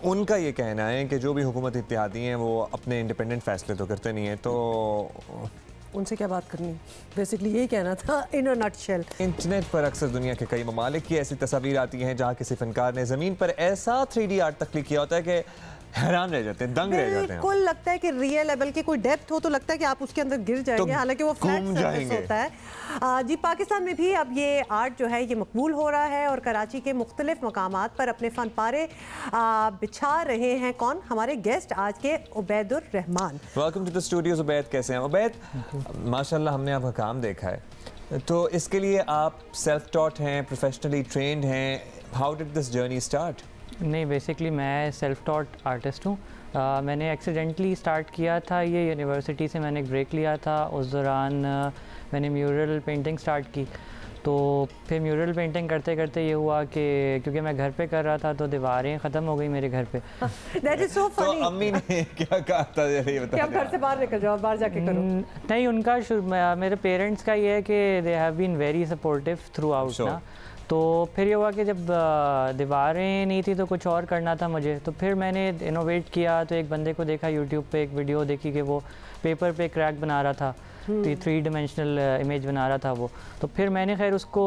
उनका ये कहना है कि जो भी हुकूमत इत्तेहादी हैं वो अपने इंडिपेंडेंट फ़ैसले तो करते नहीं हैं, तो उनसे क्या बात करनी, बेसिकली यही कहना था इन अ नटशेल। इंटरनेट पर अक्सर दुनिया के कई ममालिक की ऐसी तस्वीर आती हैं जहाँ किसी फनकार ने ज़मीन पर ऐसा 3D आर्ट तख्लीक किया होता है कि हैरान रह जाते हैं, दंग रह जाते हैं। बिल्कुल लगता है कि रियल लेवल की कोई डेप्थ हो तो लगता है कि आप उसके अंदर गिर जाएंगे, तो हालांकि वो फ्लैट सरफेस होता है। जी, पाकिस्तान में भी अब ये आर्ट जो है ये मकबूल हो रहा है और कराची के मुख्तलिफ मकामात पर अपने फन पारे बिछा रहे हैं। कौन? हमारे गेस्ट आज के Ubaidur Rahman. Welcome to the studios. Ubaid, कैसे हैं उबैद? माशाल्लाह हमने आपका काम देखा है, तो इसके लिए आप सेल्फ टॉट हैं, प्रोफेशनली ट्रेंड हैं, how did this journey start? नहीं, बेसिकली मैं सेल्फ टॉट आर्टिस्ट हूँ। मैंने एक्सीडेंटली स्टार्ट किया था, ये यूनिवर्सिटी से मैंने एक ब्रेक लिया था, उस दौरान मैंने म्यूरल पेंटिंग स्टार्ट की। तो फिर म्यूरल पेंटिंग करते करते ये हुआ कि क्योंकि मैं घर पे कर रहा था तो दीवारें ख़त्म हो गई मेरे घर पे। That is so funny। तो अम्मी ने क्या कहा था ये बता? आप घर से बाहर निकल जाओ, बाहर जाके करो। नहीं, उनका मेरे पेरेंट्स का ये है कि they have been very supportive throughout ना। तो फिर ये हुआ कि जब दीवारें नहीं थी तो कुछ और करना था मुझे, तो फिर मैंने इनोवेट किया। तो एक बंदे को देखा यूट्यूब पे, एक वीडियो देखी कि वो पेपर पे क्रैक बना रहा था, तो 3 डायमेंशनल इमेज बना रहा था वो। तो फिर मैंने खैर उसको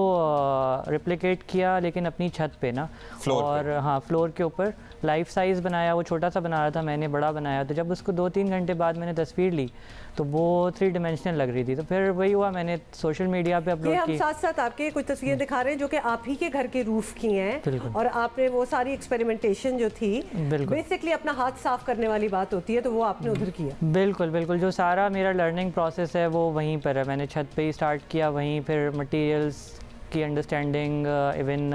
रिप्लिकेट किया, लेकिन अपनी छत पे ना, और हाँ फ्लोर के ऊपर लाइफ साइज़ बनाया, वो छोटा सा बना रहा था, मैंने बड़ा बनाया। तो जब उसको 2-3 घंटे बाद मैंने तस्वीर ली तो वो 3 डायमेंशनल लग रही थी। तो फिर वही हुआ, मैंने सोशल मीडिया पे अपलोड की। हम साथ साथ आपके कुछ तस्वीरें दिखा रहे हैं जो कि आप ही के घर के रूफ की हैं, और आपने वो सारी एक्सपेरिमेंटेशन जो थी, बेसिकली अपना हाथ साफ करने वाली बात होती है, तो वो आपने उधर किया। बिल्कुल बिल्कुल, जो सारा मेरा लर्निंग प्रोसेस है वो वहीं पर है। मैंने छत पे ही स्टार्ट किया, वहीं फिर मटेरियल्स की अंडरस्टैंडिंग, इवन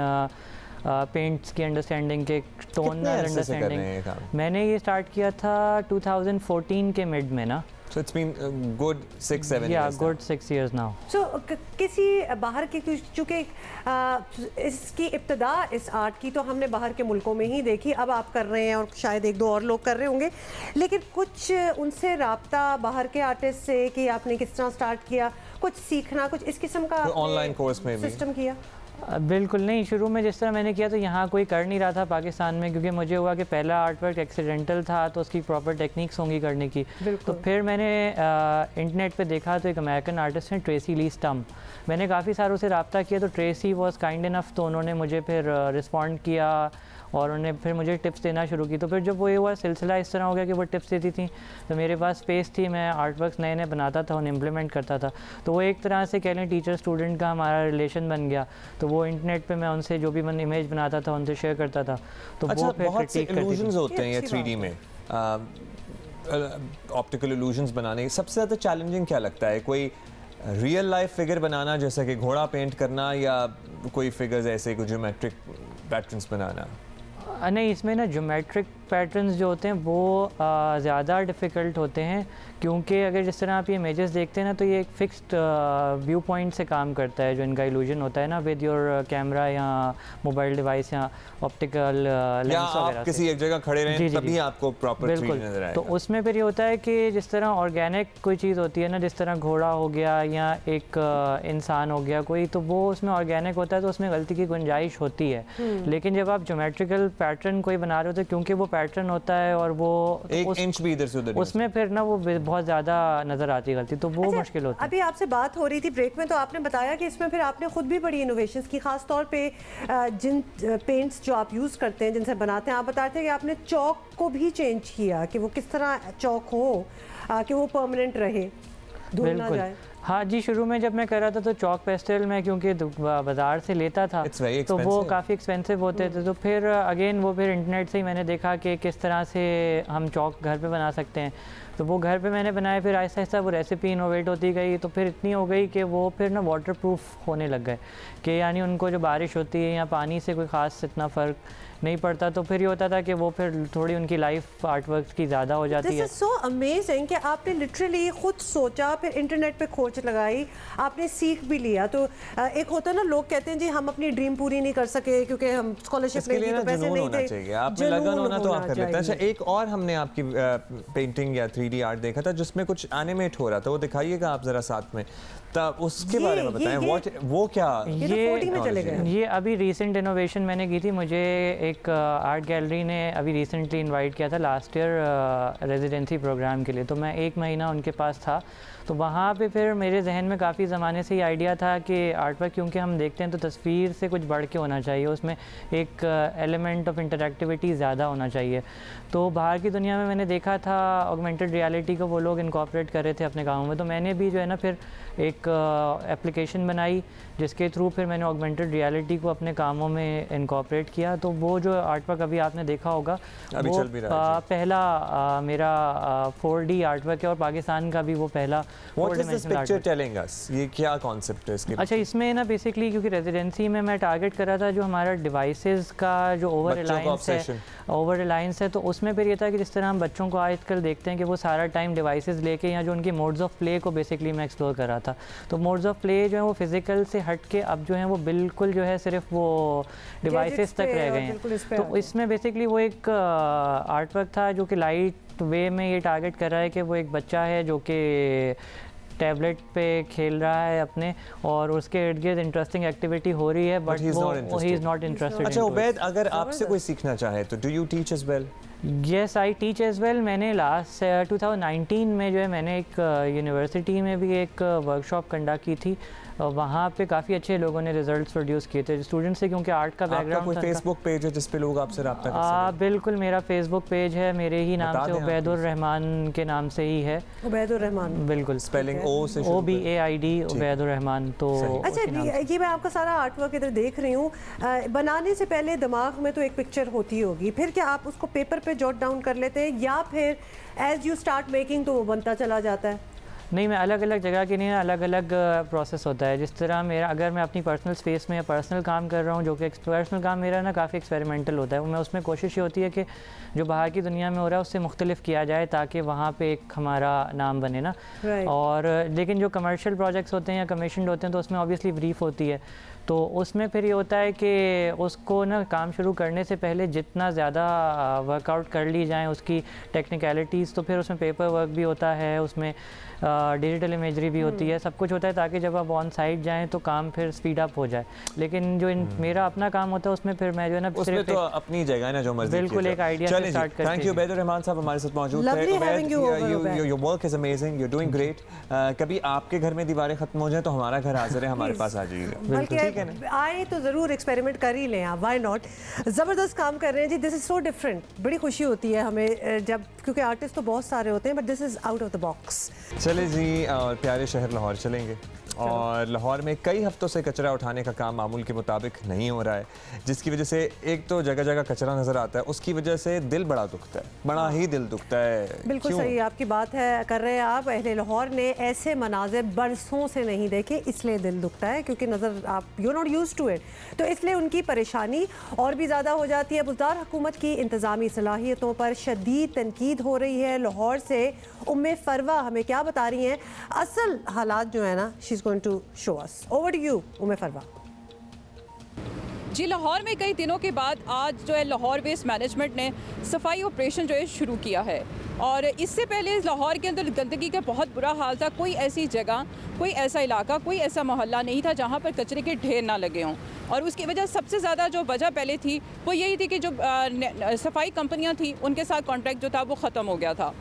पेंट्स की अंडरस्टैंडिंग के टोनल अंडरस्टैंडिंग। मैंने ये स्टार्ट किया था 2014 के मिड में ना। So it's been a good 6-7 years. Yeah, good 6 years now. So किसी बाहर के, चूँकि इसकी इब्तदा इस आर्ट की तो हमने बाहर के मुल्कों में ही देखी, अब आप कर रहे हैं और शायद 1-2 और लोग कर रहे होंगे, लेकिन कुछ उनसे राब्ता बाहर के आर्टिस्ट से कि आपने किस तरह स्टार्ट किया, कुछ सीखना, कुछ इस किस्म का ऑनलाइन कोर्स में सिस्टम किया? बिल्कुल नहीं, शुरू में जिस तरह मैंने किया तो यहाँ कोई कर नहीं रहा था पाकिस्तान में, क्योंकि मुझे हुआ कि पहला आर्ट वर्क एक्सीडेंटल था तो उसकी प्रॉपर टेक्निक्स होंगी करने की। तो फिर मैंने इंटरनेट पे देखा तो एक अमेरिकन आर्टिस्ट हैं ट्रेसी ली स्टम्प, मैंने काफ़ी सारों से रब्ता किया तो ट्रेसी वॉज काइंड इनफ, तो उन्होंने मुझे फिर रिस्पॉन्ड किया और उन्होंने फिर मुझे टिप्स देना शुरू की। तो फिर जब वो ये हुआ सिलसिला इस तरह हो गया कि वो टिप्स देती थी तो मेरे पास स्पेस थी, मैं आर्ट वर्क्स नए नए बनाता था, उन्हें इम्प्लीमेंट करता था। तो वो एक तरह से कह लें टीचर स्टूडेंट का हमारा रिलेशन बन गया। तो वो इंटरनेट पे मैं उनसे जो भी मैं इमेज बनाता था उनसे शेयर करता था। तो अच्छा, वो फिर बहुत से इल्यूजन्स होते हैं ये 3D में, ऑप्टिकल इल्यूजन्स बनाने, सबसे ज़्यादा चैलेंजिंग क्या लगता है? कोई रियल लाइफ फिगर बनाना जैसा कि घोड़ा पेंट करना, या कोई फिगर्स ऐसे कोई ज्योमेट्रिक पैटर्न्स बनाना? नहीं, इसमें ना ज्योमेट्रिक पैटर्न्स जो होते हैं वो ज़्यादा डिफ़िकल्ट होते हैं, क्योंकि अगर जिस तरह आप ये इमेजेस देखते हैं ना तो ये एक फिक्स्ड व्यू पॉइंट से काम करता है, जो इनका इल्यूजन होता है ना विद योर कैमरा या मोबाइल डिवाइस या ऑप्टिकल लेंस वगैरह। आप किसी एक जगह खड़े रहें तभी आपको प्रॉपर 3D नजर आएगा। तो उसमें फिर ये होता है कि जिस तरह ऑर्गेनिक कोई चीज़ होती है ना, जिस तरह घोड़ा हो गया या एक इंसान हो गया कोई, तो वो उसमें ऑर्गेनिक होता है तो उसमें गलती की गुंजाइश होती है। लेकिन जब आप ज्योमेट्रिकल पैटर्न कोई बना रहे हो तो क्योंकि वो पैटर्न होता है और वो एक इंच भी इधर से उधर, उसमें फिर ना वो बहुत ज़्यादा नज़र आती है गलती, तो वो मुश्किल होती है। अभी आपसे बात हो रही थी ब्रेक में, तो आपने बताया कि इसमें फिर आपने खुद भी बड़ी इनोवेशंस की, खास तौर पे जिन पेंट्स जो आप यूज़ करते हैं, जिनसे बनाते हैं, आप बताते हैं कि आपने चौक को भी चेंज किया कि वो किस तरह चौक हो कि वो परमानेंट रहे, धुल ना जाए। हाँ जी, शुरू में जब मैं कर रहा था तो चौक पेस्टल में क्योंकि बाज़ार से लेता था तो वो काफ़ी एक्सपेंसिव होते थे। तो फिर अगेन वो फिर इंटरनेट से ही मैंने देखा कि किस तरह से हम चौक घर पे बना सकते हैं, तो वो घर पे मैंने बनाया। फिर आहिस्ता आहिस्ता वो रेसिपी इनोवेट होती गई, तो फिर इतनी हो गई कि वो फिर ना वाटर प्रूफ होने लग गए कि यानी उनको जो बारिश होती है या पानी से कोई ख़ास इतना फ़र्क नहीं पड़ता। तो फिर ये होता था कि वो फिर थोड़ी उनकी लाइफ आर्ट वर्क की ज़्यादा हो जाती है। सो अमेजिंग कि आपने लिटरली खुद सोचा, फिर इंटरनेट पे खोज लगाई, आपने सीख भी लिया। तो एक होता है ना, लोग कहते हैं जी हम अपनी ड्रीम पूरी नहीं कर सके क्योंकि हम स्कॉलरशिप नहीं दी, तो पैसे नहीं थे। आप में लगन होना तो आप कर लेते हैं। अच्छा, एक और हमने आपकी पेंटिंग या 3D आर्ट देखा था जिसमें कुछ एनिमेट हो रहा था, वो दिखाइएगा आप जरा साथ में, तब उसके बारे में बताएं। वो क्या ये अभी रिसेंट इनोवेशन मैंने की थी। मुझे एक आर्ट गैलरी ने अभी रिसेंटली इनवाइट किया था लास्ट ईयर रेजिडेंसी प्रोग्राम के लिए, तो मैं 1 महीना उनके पास था। तो वहाँ पे फिर मेरे जहन में काफ़ी ज़माने से ये आइडिया था कि आर्ट वर्क क्योंकि हम देखते हैं तो तस्वीर से कुछ बढ़ के होना चाहिए, उसमें एक एलिमेंट ऑफ इंटरैक्टिविटी ज़्यादा होना चाहिए। तो बाहर की दुनिया में मैंने देखा था ऑगमेंटेड रियलिटी को वो लोग इनकॉर्पोरेट कर रहे थे अपने कामों में, तो मैंने भी जो है ना फिर एक एप्लीकेशन बनाई जिसके थ्रू फिर मैंने ऑगमेंटेड रियलिटी को अपने कामों में इनकॉर्पोरेट किया। तो वो जो आर्ट वर्क अभी आपने देखा होगा वो पहला मेरा 4D आर्ट वर्क है और पाकिस्तान का भी वो पहला। What is this picture telling us? ये क्या कॉन्सेप्ट है इसके? अच्छा, इसमें ना बेसिकली क्योंकि रेजिडेंसी में मैं टारगेट कर रहा था जो हमारा डिवाइसेस का जो ओवर रिलायंस है, तो उसमें फिर ये था कि जिस तरह हम बच्चों को आजकल देखते हैं कि वो सारा टाइम डिवाइसेस लेके या जो उनके मोड्स ऑफ प्ले को बेसिकली मैं एक्सप्लोर कर रहा था। तो मोड्स ऑफ प्ले जो है वो फिजिकल से हट के अब जो है वो बिल्कुल जो है सिर्फ वो डिवाइसेस तक रह गए हैं। तो इसमें बेसिकली वो एक आर्ट वर्क था जो कि लाइट वे में ये टारगेट कर रहा है कि वो एक बच्चा है जो कि टैबलेट पे खेल रहा है अपने, और उसके इर्द गिर्द इंटरेस्टिंग एक्टिविटी हो रही है बट वो ही इज़ नॉट इंटरेस्टेड। अच्छा उबैद, अगर आपसे कोई सीखना चाहे तो do you teach as well? Yes, I teach as well. मैंने लास्ट 2019 में जो है मैंने एक यूनिवर्सिटी में भी एक वर्कशॉप कंडक्ट की थी वहाँ पे काफ़ी अच्छे लोगों ने रिजल्ट्स प्रोड्यूस किए थे स्टूडेंट्स से, क्योंकि आर्ट का बैकग्राउंड कोई फेसबुक पेज है जिस पे लोग आपसे रब्ता कर सकते हैं? बिल्कुल, मेरा फेसबुक पेज है, मेरे ही नाम से, उबैदुर रहमान के नाम से ही है। उबैदुर रहमान, बिल्कुल, स्पेलिंग OBAID उबैदुर रहमान। तो अच्छा, ये मैं आपका सारा आर्ट वर्क इधर देख रही हूँ, बनाने से पहले दिमाग में तो एक पिक्चर होती होगी, फिर क्या आप उसको पेपर पे जॉट डाउन कर लेते हैं या फिर एज यू स्टार्ट मेकिंग तो वो बनता चला जाता है? नहीं, मैं अलग अलग जगह के नहीं, अलग अलग प्रोसेस होता है। जिस तरह मेरा, अगर मैं अपनी पर्सनल स्पेस में या पर्सनल काम कर रहा हूँ, जो कि पर्सनल काम मेरा ना काफ़ी एक्सपेरिमेंटल होता है, मैं उसमें कोशिश ये होती है कि जो बाहर की दुनिया में हो रहा है उससे मुख्तलिफ किया जाए ताकि वहाँ पे एक हमारा नाम बने ना। और लेकिन जो कमर्शियल प्रोजेक्ट्स होते हैं या कमीशनड होते हैं तो उसमें ऑब्वियसली ब्रीफ होती है, तो उसमें फिर ये होता है कि उसको ना काम शुरू करने से पहले जितना ज़्यादा वर्कआउट कर ली जाए उसकी टेक्निकलिटीज़, तो फिर उसमें पेपर वर्क भी होता है, उसमें डिजिटल इमेजरी भी होती है, सब कुछ होता है ताकि जब आप ऑन साइट जाएं तो काम फिर स्पीड अप हो जाए। लेकिन जो मेरा अपना काम होता है उसमें फिर मैं जो है ना उसमें तो अपनी जगह है ना, जो मर्जी बिल्कुल एक आइडिया से स्टार्ट करते हैं। थैंक यू उबैदुर रहमान साहब हमारे साथ मौजूद थे। Your work is amazing, you are doing great. कभी आपके घर में दीवारें खत्म हो जाए तो हमारा घर हाजिर है, हमारे पास आ जाइएगा। ठीक है ना, आए तो जरूर एक्सपेरिमेंट कर ही लें आप, व्हाई नॉट। जबरदस्त काम कर रहे हैं जी, दिस इज सो डिफरेंट। बड़ी खुशी होती है हमें जब, क्योंकि आर्टिस्ट तो बहुत सारे होते हैं but this is out of the box. चले जी, और प्यारे शहर लाहौर चलेंगे, और लाहौर में कई हफ्तों से कचरा उठाने का काम मामूल के मुताबिक नहीं हो रहा है, जिसकी वजह से एक तो जगह जगह कचरा नज़र आता है, उसकी वजह से दिल बड़ा दुखता है, बड़ा ही दिल दुखता है। बिल्कुल सही आपकी बात है, कर रहे हैं आप। अहले लाहौर ने ऐसे मनाज़िर बरसों से नहीं देखे, इसलिए दिल दुखता है, क्योंकि नज़र आप you not used to it, तो इसलिए उनकी परेशानी और भी ज़्यादा हो जाती है। बुज़दार हुकूमत की इंतज़ामी सलाहियतों पर शदीद तनकीद हो रही है। लाहौर से उम्मे फरवा हमें क्या बता रही हैं, असल हालात जो है ना, she is going to show us. Over to you Umme Farwa. जी, लाहौर में कई दिनों के बाद आज जो है लाहौर वेस्ट मैनेजमेंट ने सफाई ऑपरेशन जो है शुरू किया है, और इससे पहले लाहौर के अंदर गंदगी का बहुत बुरा हाल था। कोई ऐसी जगह, कोई ऐसा इलाका, कोई ऐसा मोहल्ला नहीं था जहाँ पर कचरे के ढेर ना लगे हों, और उसकी वजह सबसे ज़्यादा जो वजह पहले थी वो यही थी कि जो सफाई कंपनियाँ थी उनके साथ कॉन्ट्रैक्ट जो था वो ख़त्म हो गया था।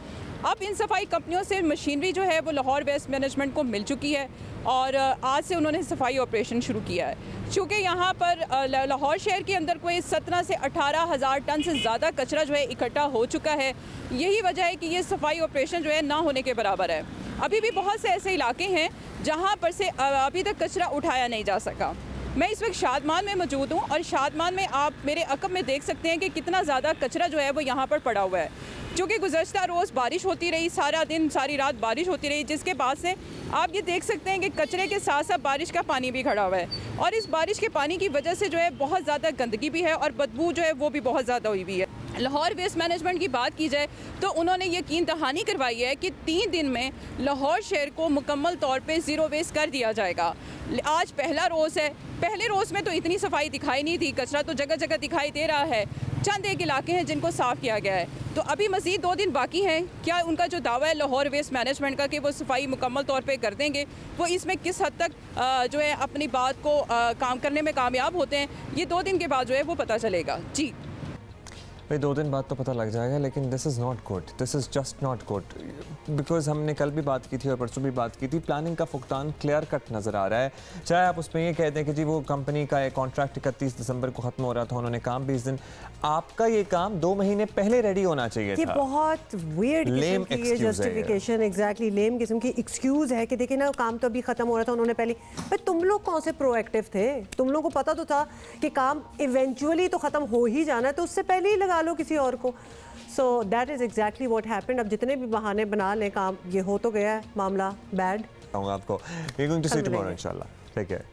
अब इन सफाई कंपनियों से मशीनरी जो है वो लाहौर वेस्ट मैनेजमेंट को मिल चुकी है, और आज से उन्होंने सफाई ऑपरेशन शुरू किया है। चूँकि यहाँ पर लाहौर शहर के अंदर कोई 17 से 18 हज़ार टन से ज़्यादा कचरा जो है इकट्ठा हो चुका है, यही वजह है कि ये सफाई ऑपरेशन जो है ना होने के बराबर है। अभी भी बहुत से ऐसे इलाके हैं जहाँ पर से अभी तक कचरा उठाया नहीं जा सका। मैं इस वक्त शादमान में मौजूद हूँ, और शादमान में आप मेरे अकब में देख सकते हैं कि कितना ज़्यादा कचरा जो है वो यहाँ पर पड़ा हुआ है, क्योंकि गुज़श्ता रोज़ बारिश होती रही, सारा दिन सारी रात बारिश होती रही, जिसके बाद से आप ये देख सकते हैं कि कचरे के साथ साथ बारिश का पानी भी खड़ा हुआ है, और इस बारिश के पानी की वजह से जो है बहुत ज़्यादा गंदगी भी है और बदबू जो है वो भी बहुत ज़्यादा हुई हुई है। लाहौर वेस्ट मैनेजमेंट की बात की जाए तो उन्होंने यकीन दहानी करवाई है कि 3 दिन में लाहौर शहर को मुकम्मल तौर पे ज़ीरो वेस्ट कर दिया जाएगा। आज पहला रोज़ है, पहले रोज़ में तो इतनी सफाई दिखाई नहीं थी, कचरा तो जगह जगह दिखाई दे रहा है, चंद एक इलाके हैं जिनको साफ़ किया गया है, तो अभी मज़ीद 2 दिन बाकी हैं। क्या उनका जो दावा है लाहौर वेस्ट मैनेजमेंट का कि वो सफाई मुकम्मल तौर पे कर देंगे, वो इसमें किस हद तक जो है अपनी बात को काम करने में कामयाब होते हैं, ये 2 दिन के बाद जो है वो पता चलेगा। जी भाई 2 दिन बाद तो पता लग जाएगा, लेकिन this is not good, this is just not good, because हमने कल भी बात की थी और परसों भी बात की थी, प्लानिंग का फुकतान क्लियर कट नज़र आ रहा है। चाहे आप उसमें ये कह दें कि जी वो कंपनी का एक कॉन्ट्रैक्ट 31 दिसंबर को ख़त्म हो रहा था, उन्होंने काम 20 दिन, आपका ये काम 2 महीने पहले रेडी होना चाहिए था। ये बहुत वियर्ड किस्म की ये जस्टिफिकेशन, एग्जैक्टली लेम किस्म की एक्सक्यूज़ है कि देखिए ना काम तो अभी ख़त्म हो रहा था, उन्होंने पहले, पर तुम लोग कौन से प्रोएक्टिव थे? तुम लोगों को पता तो था कि काम इवेंचुअली तो ख़त्म हो ही जाना है, तो उससे पहले ही लगा लो किसी और को। So that is exactly what happened. अब जितने भी बहाने बना लें, काम ये हो तो गया है, मामला बैड। आपको we going to see tomorrow इंशाल्लाह। Take care.